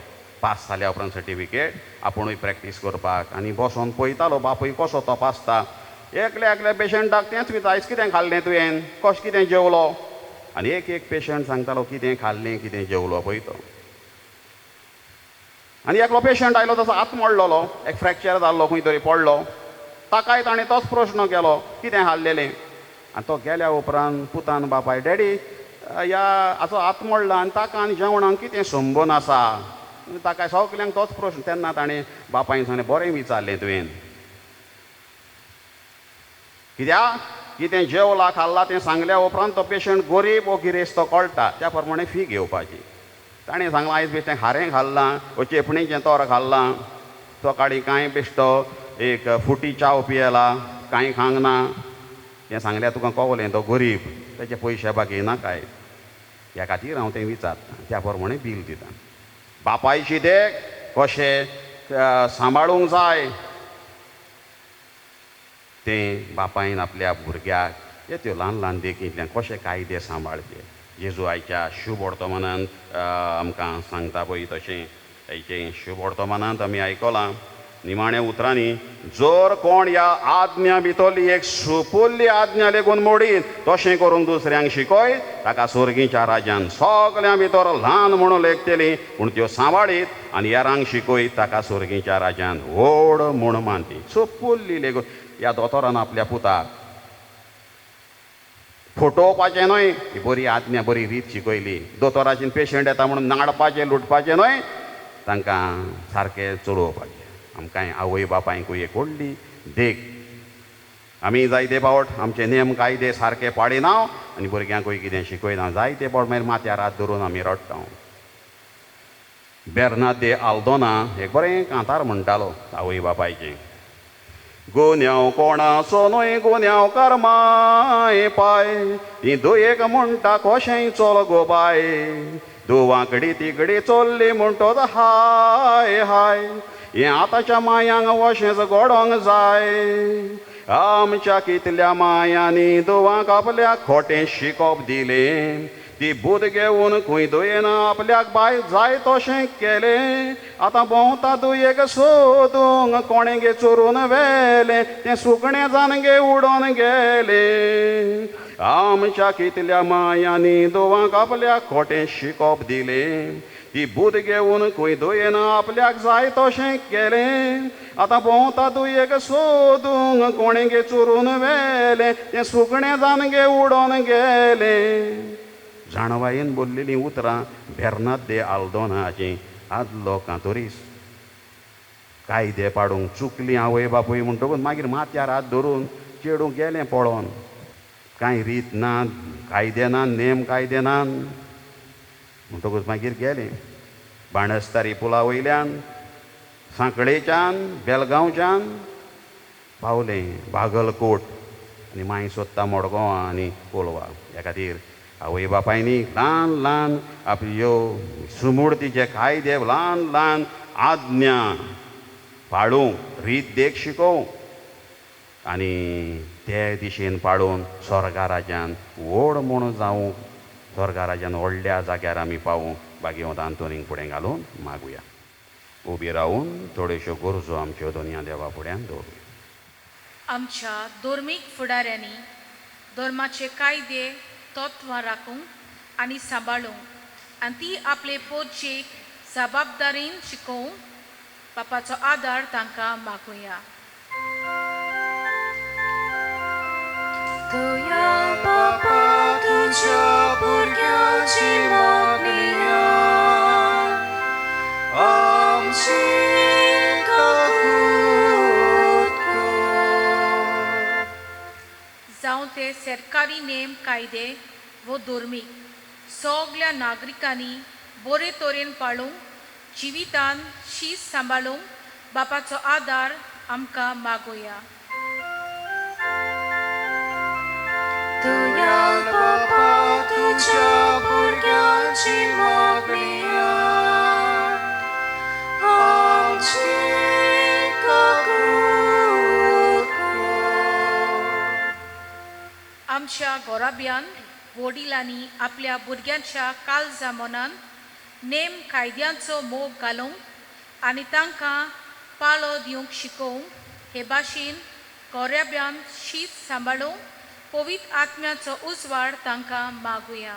पास जाल्या उपरांत सर्टिफिकेट आपुणूय प्रॅक्टीस करपाक आनी बसोन पळयतालो बापूय कसो तपासता. एकल्या पेशंटाक तेंच विचार आयज कितें खाल्लें तुवें, कशें कितें जेवलो, आनी एक पेशंट सांगतालो कितें खाल्लें कितें जेवलो पळय तो. आनी एकलो पेशंट आयलो तसो हात मोडलेलो, एक फ्रॅक्चर जाल्लो खंय तरी पडलो. ताकाय ताणें तोच प्रश्न केलो कितें खाल्लेलें. आनी तो गेल्या उपरांत पुतान बापाय डॅडी ह्या हाचो हात मोडला आनी ताका आनी जेवणाक कितें संबंद आसा. ताका सगल्यांक तोच प्रश्न. तेन्ना ताणें बापायन सांगलें बरें विचारलें तुवें, कित्याक कितें जेवला खाल्ला तें सांगल्या उपरांत तो पेशंट गरीब वो गिरेस्त तो कळटा, त्या प्रमाणे फी घेवपाची. ताणें सांगलां आयज बेश्टें खारें खाल्लां वो चेपणीचें तोर खाल्लां, तो काडी कांय बेश्टो एक फुटी चाव पियेला, कांय खांक ना. तें सांगल्यार तुका कळलें तो गरीब, तेचे पयशे बाकी ना काय. ह्या खातीर हांव तें विचारतां, त्या प्रमाणे बील दितां. बापायची देख कशें सांबाळूंक जाय तें बापायन आपल्या भुरग्याक त्यो ल्हान ल्हान देखींतल्यान कशें कायदे सांबाळचे. जेजू आयच्या शुभ वर्तमानांत आमकां सांगता पळय तशें हेचें शुभ वर्तमानांत आमी आयकलां निमाण्या उतरांनी, जर कोण ह्या आज्ञा भितरली एक सोंपोल्ली आज्ञा लेगून मोडीत तशें करून दुसऱ्यांक शिकयत, ताका स्वर्गीच्या राज्यान सगळ्यां भितर ल्हान म्हणून लेखतली, पूण त्यो सांबाळीत आनी हेरांक शिकयत ताका स्वर्गीच्या राज्यान व्हड म्हूण मानती. सोंपोल्ली लेगून ह्या दोतोरान आपल्या पुताक फटोवपाचें न्हय, ही बरी आज्ञा बरी रीत शिकयली. दोतोराचें पेशंट येता म्हणून नाडपाचें लुटपाचें न्हय, तांकां सारकें चलोवपाचें. आमकां आवय बापायकूय एक व्हडली देख. आमी जायते फावट आमचे नेम कायदे सारके पाडिना आनी भुरग्यांकूय कितें शिकयना. जायते फावट मागीर माथ्यार हात धरून आमी रडटा. बेर्नाद दे आल्दोना एक बरें कांतार म्हणटालो आवय बापायचें. गुन्यांव कोणाचो न्हय गुन्यांव कर्माय पाय, ती दुयेक म्हणटा कशेंय चल गो बाय, दुवांकडी तिकडी चल्ली म्हणटोच हाय हाय, हें आतांच्या मायांक वशेंच घडोंक जाय. आमच्या कितल्या मायांनी दुवांक आपल्याक खोटें शिकोप दिलें, ती बूद घेवन खंय दुयेन आपल्याक बाय जाय तशें केलें. आतां भोंवता दुयेक सोदूंक कोणें गे चोरून व्हेलें, तें सुकणें जावन गे उडोवन गेलें. आमच्या कितल्या मायांनी दुवांक आपल्याक खोटें शिकोप दिलें, ती बूद घेवन खंय दुयेन आपल्याक जाय तशें केलें. आतां भोंवता दुयेक सोदूंक कोणें गे चोरून व्हेलें, तें सुकणें जावन गे उडोवन गेलें. जाणवायेन बोल्लेलीं उतरां बेर्नाद दे आल्दोनाचीं आदलो कांतोरीस. कायदे पाडूंक चुकलीं आवय बापूय म्हणटकूच मागीर माथ्यार हात धरून चेडूं गेलें पळोवन. कांय रीत ना, कायदे ना, नेम कायदे ना म्हणटकूच मागीर गेलें. बाणस्तारी पुला वयल्यान सांकळेच्यान बेलगांवच्यान पावलें बागलकोट आनी मागीर सोदता मडगांवां आनी कोलवा. ह्या खातीर आवय बापायनी ल्हान ल्हान आपल्यो सुमूर्तीचे कायदे ल्हान ल्हान आज्ञा पाळूंक रीत देख शिकोवंक आनी ते दिशेन पाळून स्वर्गा राज्यान व्हड म्हूण जावंक, स्वर्गा राज्यान व्हडल्या जाग्यार आमी पावूंक बागी दांतोनीक फुडें घालून मागुया. उबी रावून थोड्योश्यो गरजो आमच्यो दोनया देवा फुड्यान दवरुया. आमच्या धर्मीक फुडाऱ्यांनी धर्माचे कायदे तत्वां राखूंक आनी सांबाळूंक आनी ती आपले पोरचेक जबाबदारीन शिकोवंक बापाचो आदार तांकां मागुया. दयाल बापा तुज्या भुरग्यांची मागणिया आमची काकूट कर. जावं ते सरकारी नेम कायदे वो धर्मीक सगल्या नागरिकांनी बरे तरेन पाळूंक जिवितान शीस सांबाळूंक बापाचो आदार आमकां मागुया. दयाल बापा तुज्या भुरग्यांची मागणिया आमची काकूट मुलांच्या गोराब्यान वडिलांनी आपल्या भुरग्यांच्या काळजा मनान नेम कायद्यांचो मोग घालूंक आनी तांकां पाळो दिवंक शिकोवंक हे भाशेन गोराब्यान शीत सांबाळूंक पवित्र आत्म्याचो उजवाड तांकां मागुया.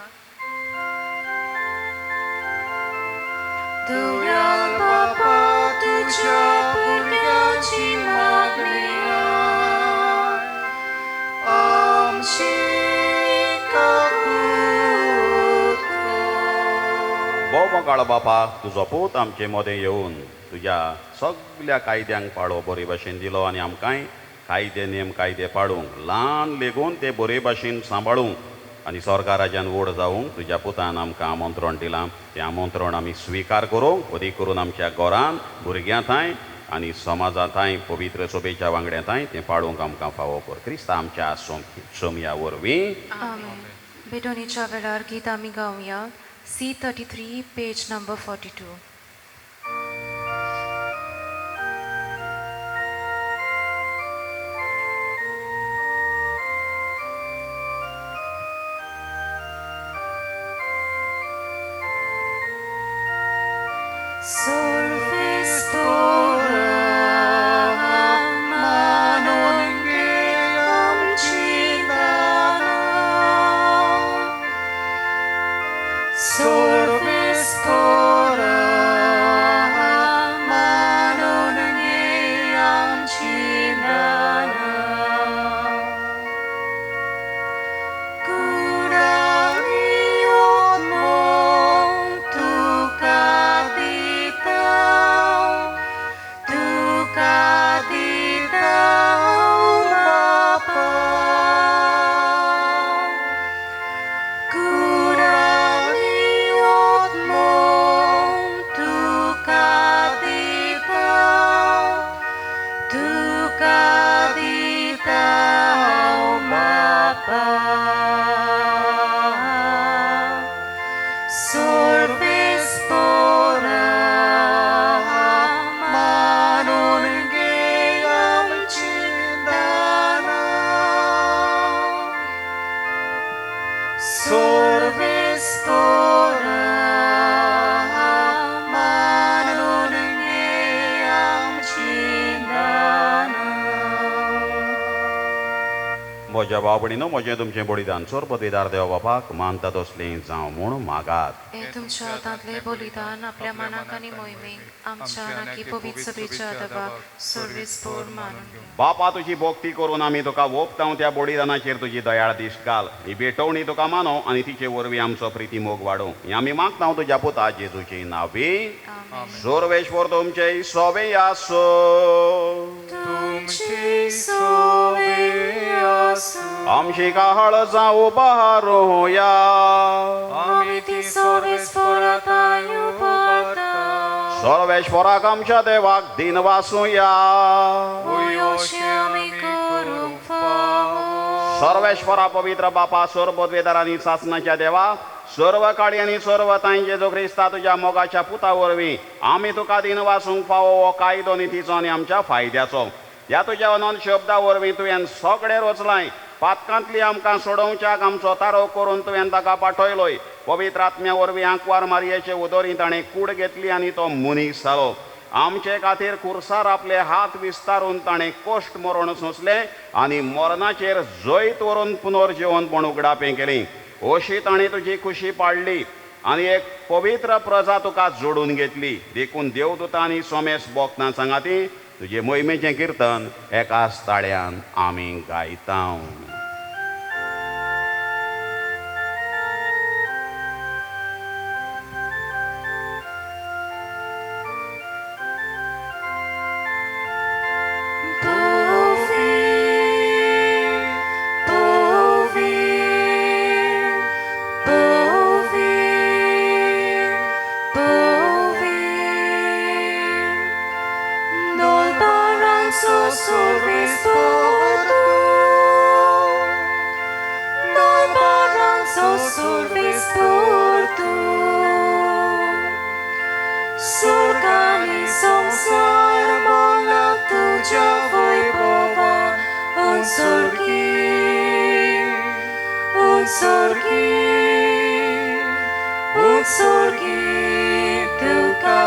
दयाल बापा तुझ्या भुरग्यांची मागणी आमची काकूट कर. बोमोकाळ बापा तुजो पूत आमचे मदें येवन तुज्या सगळ्या कायद्यांक पाळो बरे भाशेन दिलो आनी आमकांय कायदे नेम कायदे पाळूंक ल्हान लेगून ते बरे भाशेन सांबाळूंक आनी स्वर्गा राज्यान व्हड जावंक तुज्या पुतान आमकां आमंत्रण दिलां. तें आमंत्रण आमी स्विकार करूंक अदीक करून आमच्या घरान भुरग्यांताय आनी समाजांताय पवित्र सभेच्या वांगड्यांताय तें पाळूंक आमकां फावो कर. क्रिस्ता आमच्या सोमया वरवीं आमेन. बेटोनीच्या वेळार गीत आमी गावया. C33 page number 42. Solvis manon gelam cindana. Solvis manon gelam cindana. म्हज्या बाबडीनो म्हजें तुमचें बलिदान चोर पदवीदार देवा बापाक मानता तसलें जावं म्हूण मागात. हे तुमच्या हातांतले बलिदान आपल्या मनाक आनी मोहिमेक आमच्या नाकी पवित्र सभेच्या आदबाक सर्वेस्पोर मानून घेवं. बापा तुजी भोक्ती करून आमी तुका ओपतांव त्या बलिदानाचेर तुजी दयाळ दिश्ट घाल. ही भेटवणी तुका मानो आनी तिचे वरवीं आमचो प्रिती मोग वाडोवं. हें आमी मागता तुज्या पुता जेजूचे नांवी. सर्वेश्वर तुमचे सोबे आसो. आमची काहळ जावं बहारोया. सर्वेश्वराक आमच्या देवाक दिन वासूया. सर्वेश्वरा पवित्र बापा सर्व पदवेदार आनी सासणाच्या देवा सर्व काळी आनी सर्व ताई जेजू क्रिस्ता तुज्या मोगाच्या पुता वरवीं आमी तुका दिन वासूंक फावो हो कायदो नितीचो आनी आमच्या फायद्याचो. ह्या तुज्या अनंत शब्दा वरवीं तुवें सगळे रचलाय. पातकांतली आमकां सोडोवच्याक आमचो तारो करून तुवें ताका पाठयलोय. पवित्र आत्म्या वरवीं आंकवार मारयेचे उदोरी ताणें कूड घेतली आनी तो मनीस जालो. आमचे खातीर खुर्सार आपले हात विस्तारून ताणें कोश्ट मरण सोंसलें आनी मरणाचेर जैत व्हरून पुनर्जीवनपण उगडापें केलें. अशी ताणें तुजी खुशी पाडली आनी एक पवित्र प्रजा तुका जोडून घेतली. देखून देवदूतां आनी सोमेस भोगतां सांगाती तुजे मोहिमेचें किर्तन एकाच ताळ्यान आमी गायता. उत्सर्गी तुका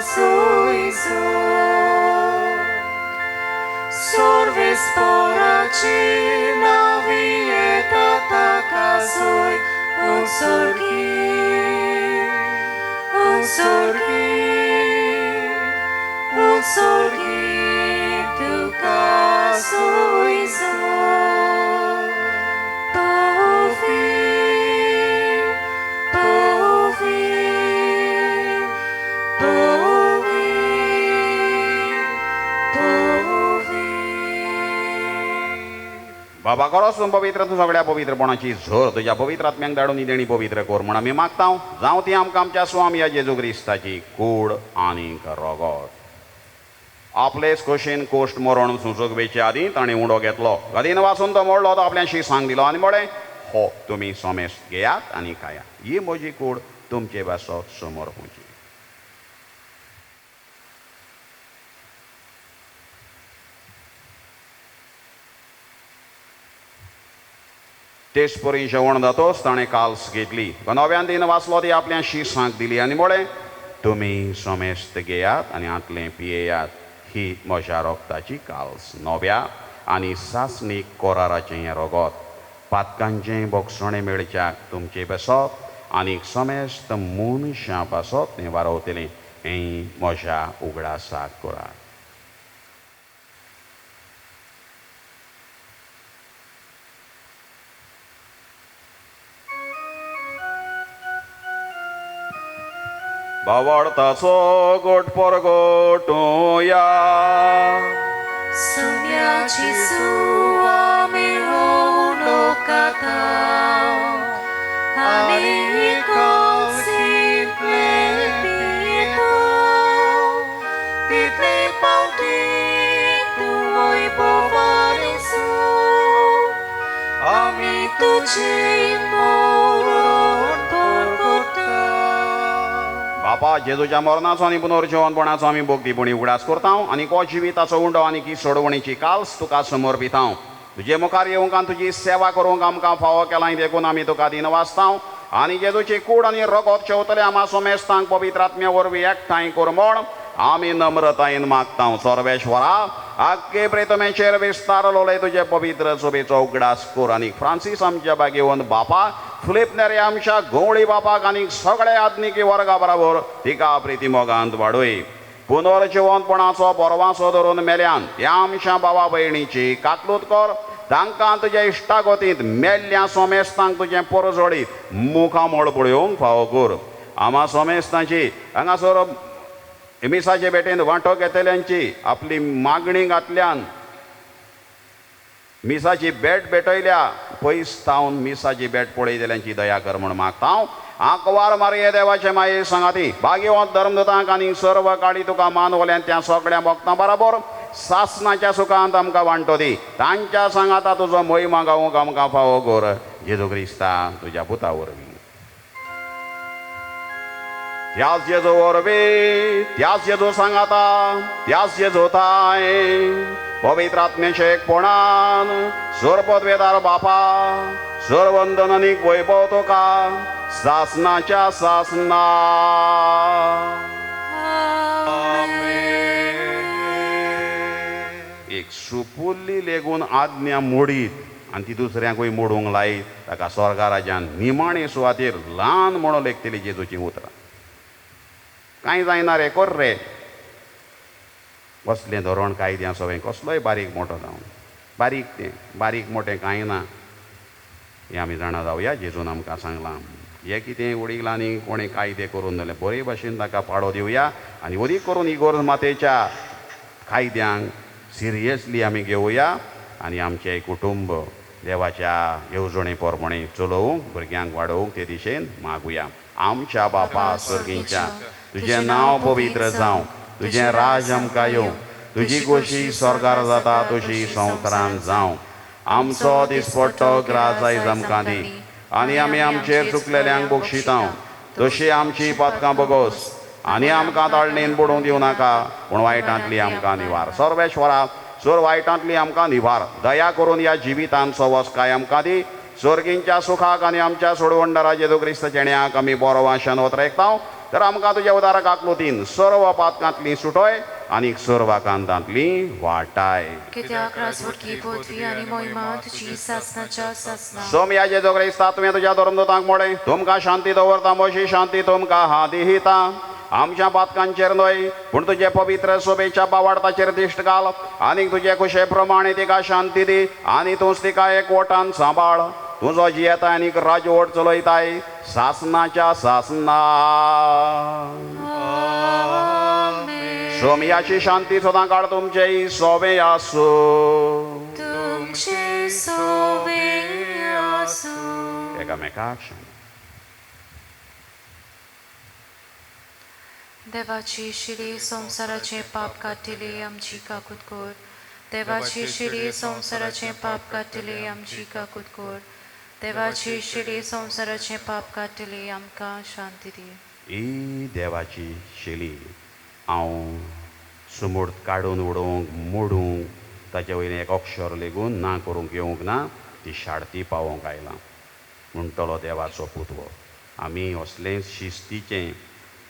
सोयीचो सर्वेस्पराची नावी येता ताका सोय उत्सर्गी तुका सोयीचो बाबा खरोच पवित्र तूं सगळ्या पवित्रपणाची झर तुज्या पवित्र आत्म्यांक धाडून देणी पवित्र कर म्हण आमी मागता जावं ती आमकां आमच्या स्वामी जेजू क्रिस्ताची कूड आनीक रगत आपलेच खोशेन कोश्ट मरण सुचोवचे आदी ताणें उडो घेतलो गदीन वाचून तो मोडलो तो आपल्याशी सांग दिलो आनी म्हळें हो तुमी सोमेस घेयात आनी खायात ही म्हजी कूड तुमचे बासो समोर हुंची तेच परी जेवण जातोच ताणें काल्स घेतली नव्यान दिन वाचलो ती आपल्याशी सांग दिली आनी म्हळें तुमी सोमेस्त घेयात आनी आतलें पियेयात ही म्हज्या रोगताची काल्स नव्या आनी सासणीक कोराराचें रगत पातकांचें बोगसणें मेळच्याक तुमचे बसप आनीक सोमेस्त मनशां पासत तें वारवतलें हें म्हज्या उगडासाक करात भावार्थाचो गोटपर गोटुया सुम्याची सुवा मेळो लोकाता आनी कौसितले पियेतो तितले पावटी तूं वैभवानेसो आमी तुजी मोडण परगोता बापा जेजूच्या मरणाचो आनी पुनर्जीवनपणाचो आमी भोगतीपणी उगडास करता आनी को जिविताचो उंडो आनी की सोडवणीची काल्स तुका समर्पिता तुजे मुखार येवंक आनी तुजी सेवा करूंक आमकां फावो केला देखून आमी तुका दिन वाचता आनी जेजूची कूड आनी रगत शेवतले आमा सोमेस्तांक पवित्र आत्म्या वरवीं एकठांय कर म्हण आमी नम्रतायेन मागता सर्वेश्वरा आख्खे प्रेतमेचेर विस्तारलोले तुजे पवित्र चोबेचो उगडास कर आनी फ्रांसीस आमच्या बागेवन बापा फिलिप नेरे आमच्या गवळी बापाक आनी सगळे आदनिकी वर्गा बरोबर तिका प्रिती मोगांत वाडय पुनर्जीवनपणाचो परवासो धरून मेल्यान ह्या आमच्या भावा भयणीची काकलूत कर तांकां तुज्या इश्टागतींत मेल्ल्या सोमेस्तांक तुजें परजोडीत मुखां मोड पळोवंक फावो कर आमा सोमेस्तांची हांगासर मिसाचे बेटेन वांटो घेतल्यांची आपली मागणी घातल्यान मिसाची भेट भेटयल्या पयस थावन मिसाची भेट पळयतल्यांची दया कर म्हण मागता आंकवार मारये देवाचे माये सांगाती भाग्यवंत धर्मदूतांक आनी सर्व काळी तुका मानवल्यान त्या सगळ्या भक्तां बरोबर सासणाच्या सुखांत आमकां वांटो दी तांच्या सांगाता तुजो महिमा गावूंक आमकां फावो कर जेजू क्रिस्ता तुज्या पुता वरवीं त्याच जेजू वरवीं त्याच जेजू सांगाता त्याच जेजू थाय पवित्र आत्म्याचे एकपणान सर्वपदवेदार बापा सर्ववंदन आनी वैभव तुका सासणाच्या सासना एक सुपुल्ली लेगून आज्ञा मोडीत आनी ती दुसऱ्यांकूय मोडूंक लायत ताका स्वर्गा राज्यान निमाणे सुवातेर ल्हान म्हणून लेखतली जेजूची उतरां कांय जायना रे कर रे कसलें धोरण कायद्या सगळें कसलोय बारीक मोठो जावन बारीक तें बारीक मोठें कांय ना हें आमी जाणा जावया जेजून आमकां सांगलां हें कितें उडयलां आनी कोणें कायदे करून जाल्यार बरे भाशेन ताका पाडो दिवया आनी अदीक करून इगोर्ज मातेच्या कायद्यांक सिरियसली आमी घेवया आनी आमचें कुटुंब देवाच्या येवजणे पोरपणे चलोवंक भुरग्यांक वाडोवंक ते दिशेन मागुया आमच्या बापा स्वर्गीच्या तुजें नांव पवित्र जावं तुजें राज आमकां येवं तुजी खोशी स्वर्गार जाता तशी संवसारांत जावं आमचो दिसपट्टो ग्रास आयज आमकां दी आनी आमी आमचेर चुकलेल्यांक बक्षिता तशी आमची पथकां बगोस आनी आमकां ताळणेन पडूंक दिवं नाका पूण वायटांतली आमकां निवार सर्वेश्वरा चोर वायटांतली आमकां निवार दया करून ह्या जिवितांचो वस्काय आमकां दी स्वर्गींच्या सुखाक आनी आमच्या सोडवंडरा जेजू क्रिस्त जेण्याक आमी बरो वाशन वत रेखताव तर आमकां तुज्या उदाराक आकलोतीन सर्व पातकांतली सुटोय आनी सर्व कांतांतली वाटाय. कित्याक राजवटकी पदवी आनी मोहिमा तुजी सासनाच्या सासना. सोमया जेजू क्रिस्ता तुवें तुज्या धर्मदूतांक म्हळें तुमकां शांती दवरता मोशी शांती तुमकां हांव दिता. आमच्या पातकांचेर न्हय पूण तुजे पवित्र सोबेच्या बावार्थाचेर दिश्ट घाल आनीक तुजे कुशे प्रमाणे तिका शांती दी आनी तूंच तिका एकवटान सांबाळ. तुजो जियेता आनीक राजवट चलयताय सासनाच्या सासना. सोमयाची शांती सदां काळ तुमचे सोबे आसूं. तुमचे सोबे आसूं. एकामेकाक शांती. देवाची शिडी संवसाराचे पाप काटिले आमची काकूत कोर. देवाची शिडी संवसाराचे पाप काटिले आमची काकूत कोर. देवाची शिडी संवसाराचे पाप काटिले आमकां शांती दी. ही देवाची शिडी हांव सुमूर्त काडून उडोवंक मोडूंक ताचे वयलें एक अक्षर लेगून ना करूंक येवंक ना ती शार्ती पावोंक आयलां म्हणटलो देवाचो पुतवो. आमी असलेंच शिस्तीचें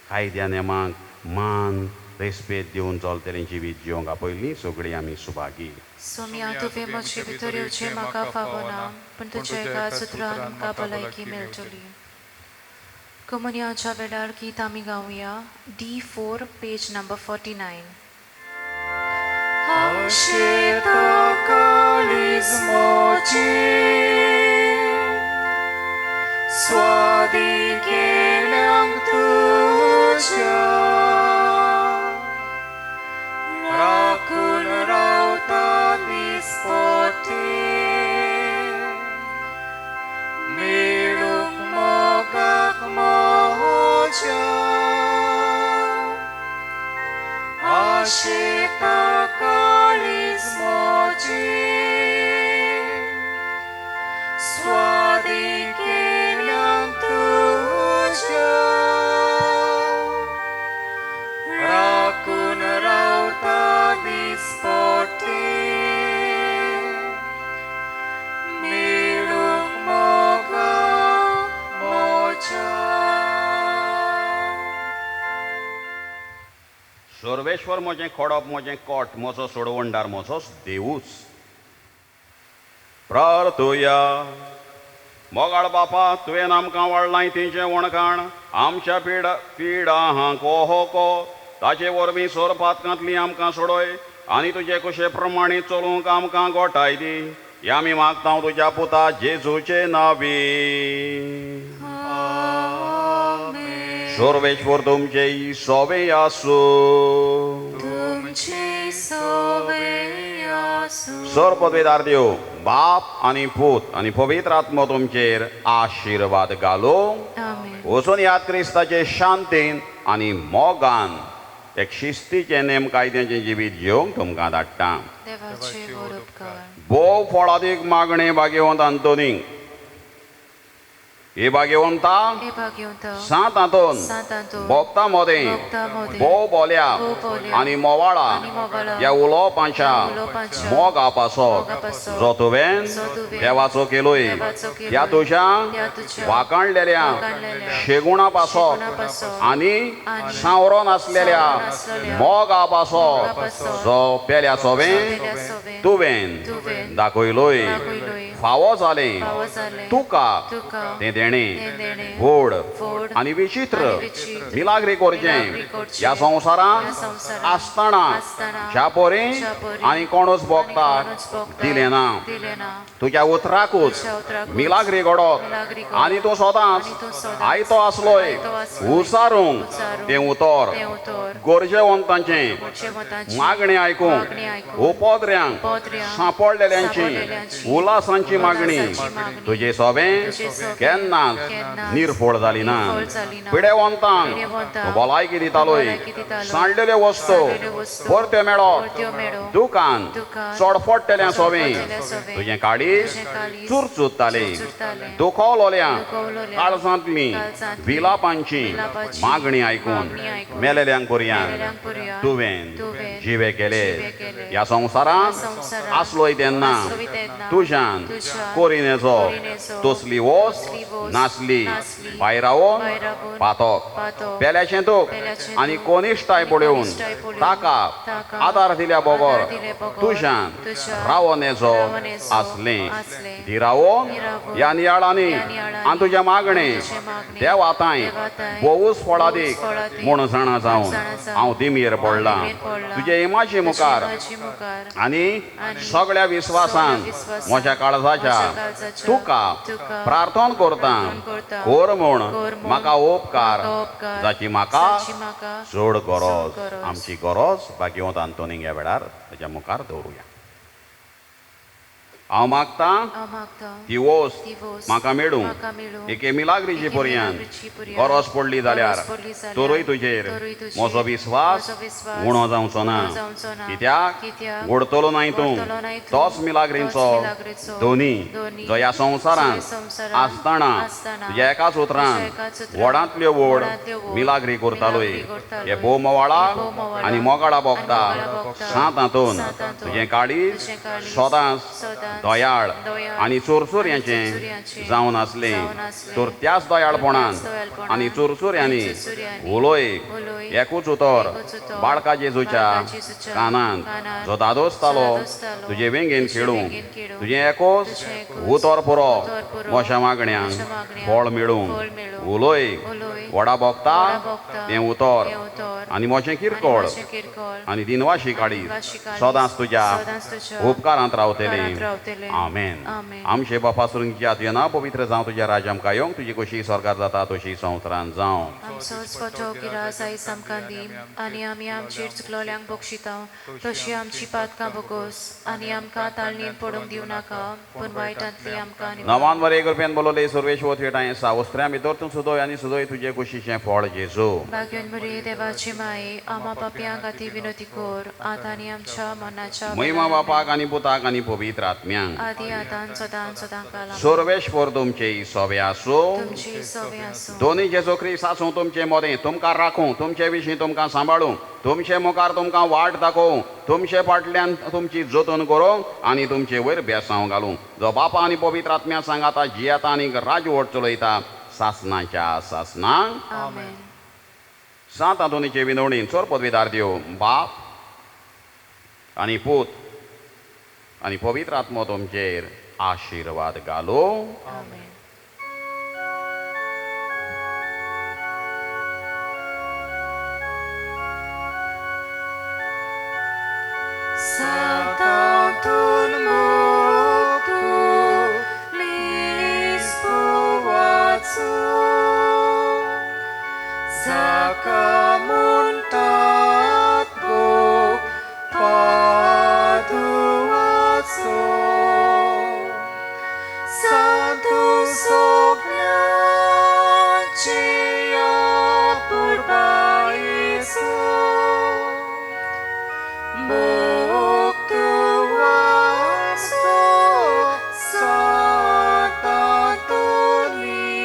कायद्या नेमांक मान रेस्पेद दिवन चलतलें जिवीत जिवंक पयलीं सगळीं आमी सुभागी. सोम्या तुवें म्हजे भितर येवचें म्हाका फावना पूण तुज्या एका सुत्रान म्हाका भलायकी मेळटली. कमुनियाच्या वेळार गीत आमी गावया D4 पेज नंबर 49. स्वादी केल्यांक तुज्या राखून रावता दिसपटे मेळूंक मोगाक म्हज्या आशेता काळीज म्हजें स्वादी केल्यांक तुज्या राखून रावता दिसपटे मेळूंक मोगाक म्हज्या. सर्वेश्वर म्हजें खडप म्हजें कोट म्हजो सोडवंडार म्हजो देवूच. प्रार्थुया. मोगाळ बापा तुवें आमकां वाडलां तेजें वणखाण आमच्या पिडां कोहोको ताचे वरवीं सोर पातकांतलीं आमकां सोडय आनी तुजे कुशे प्रमाणे चलूंक आमकां गोठाय दी. हें आमी मागता तुज्या पुता जेजूचे नांवी. सर्वेश्वर तुमचे सोबे आसूं. तुमचे सोबे आसूं. सर पदवीदार देव बाप आनी पूत आनी पवित्र आत्मो तुमचेर आशिर्वाद घालो. आमेन. वचून याद क्रिस्ताचे शांतीन आनी मोगान एक शिस्तीचे नेम कायद्याचें जिवीत जिवंक तुमकां धाडटा. देवाचे वर उपकार. भोव फळादीक मागणे भाग्यवंत आंतोनीक. हे भाग्यवंता हे भाग्यवंत सात हातून सातांतून भोगता मोदें भोगता मोदें भोव बोल्या भोव बोल्या आनी मोवाळा आनी मोवाळा ह्या उलोवपाच्या उलोवपाच्या मोग आपासो आपासो जो तुवें जो तुवें देवाचो केलोय देवाचो केलोय ह्या तुज्या तुज्या वाखाणलेल्या वाखाणलेल्या शेगुणा पासो शेगुणा आनी आनी सावरो नासलेल्या नासलेल्या मोग आपासो आपासो जो पेल्या सोबें पेल्या सोबें तुवें तुवें दाखयलोय दाखयलोय फावो जालें फावो जालें तुका तुका तें तें देणें देणें व्हड व्हड आनी विचित्र आनी विचित्र मिलाग्री मिलाग्री करचें करचें ह्या संवसारांत ह्या संवसारांत आसतना आसतना ज्या परी ज्या परी आनी कोणूच आनी भोगता कोणूच भोगता दिलें ना दिलें ना. तुज्या उतराकूच तुज्या उतराकूच मिलाग्री घडोत मिलाग्री घडोत. आनी तूं आनी सदांच तूं सदांच आयतो आसलोय आयतो आसलोय उसारूंक उसारूंक तें उतर तें उतर गरजेवंतांचें मोठे मतांची मागणी आयकूंक मागणी आयकूंक उपोद्र्यांक उपोद्र्यांक सांपडलेल्यांची सांपडलेल्यांची उलासांची मागणी उलासांची मागणी तुजें सोबें तुजें सोबें केन्नाच केन्नाच निर्फळ जाली ना. निर्फळ जाली ना. पिडेवंतांक पिडेवंतांक तूं भलायकी दितालोय भलायकी दितालो. सांडलेल्यो वस्तू सांडलेल्यो वस्तू परत्यो मेळत परत्यो मेळो. दुकान दुकान चडफडटेल्या सोबें चडफडटेल्या सोबें तुजें काळीज तुजें काळीज चुरचुरतालें चुरचुरतालें. दुखवलोल्या दुखवलोल्या काळजांतलीं काळजांतलीं विलापांची विलापाची मागणी आयकून मागणी आयकून मेलेल्यांक पर्यांत मेलेल्यांक पर्यांत तुवें तुवें जिवे केले केले. ह्या संवसारांत संवसारांत आसलोय तेन्ना आसलोय तेन्ना तुज्यान तुज्यान कोरिनेचो कोरिनेचो तसली वोस तसली वोस नासली नासली. भायरावून भायरावून पातोक पातोक. पेल्याचें दूख पेल्याचें आनी दूख कोनिश्टाय आनी पळोवन कोनिश्टाय पळोवन ताका ताका आदार दिल्या बगर आदार दिले बगर तुज्यान तुज्यान रावनेचो रावनेचो आसलें आसलें. धिरावून धिरावून ह्या नियाळांनी ह्या नियाळांनी आनी तुज्या मागणे आनी तुजे मागणे देवाताय देवाताय बोवूस फळादीक बोवूस फळादीक म्हूण जाणा जावन जाणा जावन हांव दिमेर पडलां दिमेर पडलां. तुजे इमाचे मुखार तुजे मुखार आनी आनी सगळ्या विस्वासान सगळ्या विस्वासान म्हज्या काळजाच्या म्हज्या काळजाच्या तुका तुका प्रार्थना करता करता. कोर म्हूण कोर म्हूण म्हाका उपकार म्हाका उपकार जाची म्हाका जाची म्हाका चड चड गरज गरज. आमची गरज भाग्यवंत आंतोनीक ह्या वेळार ताच्या मुखार दवरुया हांव मागतां हांव मागतां ती वोस ती वोस म्हाका मेळूं म्हाका मेळूं. एके मिलाग्रीची एके पर्यंत मिलाग्रीची पर्यंत गरज पडली जाल्यार गरज पडली जाल्यार तोरूय तुजेर तोरूय तुजेर म्हजो विस्वास म्हजो विस्वास उणो जावचो ना उणो जावचो ना. कित्याक कित्याक ओडतलो नाय तूं ओडतलो नाय तूं. तोच मिलाग्रींचो तोच मिलाग्रीचो दोनी दोनी जो ह्या संवसारांत जो ह्या संवसारांत आसतना आसतना तुज्या एकाच उतरान तुज्या एकाच उतरान वडांतल्यो वड वडांतल्यो वड मिलाग्री करतालोय मिलाग्री करतालोय. हे बोमवाळा हे बोमवाळा आनी मोगाडा बोगता आनी मोगाडा बोगता सांतातून सांतातून तुजें काळीज तुजें काळीज सदांच सदांच दोयाळ दोयाळ आनी चुरचुऱ्यांचें चुरचुऱ्यांचें जावन आसलें जावन आसलें. तर त्याच दोयाळपणान त्याच दोयाळपणान आनी चुरचुऱ्यांनी आनी चुरचुऱ्यांनी उलोय उलोय एकूच उतर एकूच उतर बाळका जेजूच्या बाळका जेजूच्या कानांत कानांत जो दादोसतालो जो दादोसतालो तुजे वेंगेन तुजे खेळूं वेंगेन खेळूं तुजें एकूच तुजें एकूच उतर पुरो उतर पुरो मोशा मागण्यांक मोशा मागण्यांक फळ मेळूं फळ मेळूं उलोय उलोय वडा बोगता वडा बोगता तें उतर तें उतर आनी मोशें आनी किरकोळ मातशें किरकोळ आनी दिनवाशी काळीज दिनवाशी काळीज सदांच तुज्या सदांच तुज्या उपकारांत रावतलें उपकारांत रावतलें. आमेन आमेन. आमचे बापा सुरूंची आतयना पवित्र जावं तुज्या राज्य आमकां येवंक तुजी कशी सरकार जाता तशी संवसारांत जावं आमचोच पठो गिरास आयज आमकां दी आनी आमी आमचेर चुकलोल्यांक बक्षिता तशी आमची पातकां बगोस आनी आमकां ताळणीन पडूंक दिवं नाका पूण वायटांतली आमकां निवार. नवान वर एक रुपयान बोलोले सर्वेश्वर थेटाय सावस्त्र्यां भितर तूं सुदोय आनी सुदोय तुजे कुशीचें फळ जेजू भाग्योन बरी देवाची माये आमा पापयांक खातीर विनोदी कोर आतां आनी आमच्या मनाच्या महिमा बापाक आनी पुताक आनी पवित्र आत्म्यांक आदी आतां सदां सदां काल सर्वेश्वर तुमचे सोबे आसूं तुमची सवय आसूं दोनी जेजू ख्रिस्त आसूं तुमचें मोदें तुमकां राखूं तुमचे विशीं तुमकां सांबाळूं तुमचे मुखार तुमकां वाट दाखोवं तुमचे फाटल्यान तुमची जतन करूंक आनी तुमचे वयर बेसांव घालूं जो बापा आनी पवित्र आत्म्या सांगाता जियेता आनी राजवट चलयता सासनाच्या सासनांक आमेन. सात आदोनीचे विनवणीन चोर पदवीदार दिव बाप आनी पूत आनी पवित्र आत्मो तुमचेर आशिर्वाद घालूं आमेन. Sanctatum motu lis povacum sacramentat Bog paduacum Sanctus ognacia purbaisum Bog tuasto Sancta Toni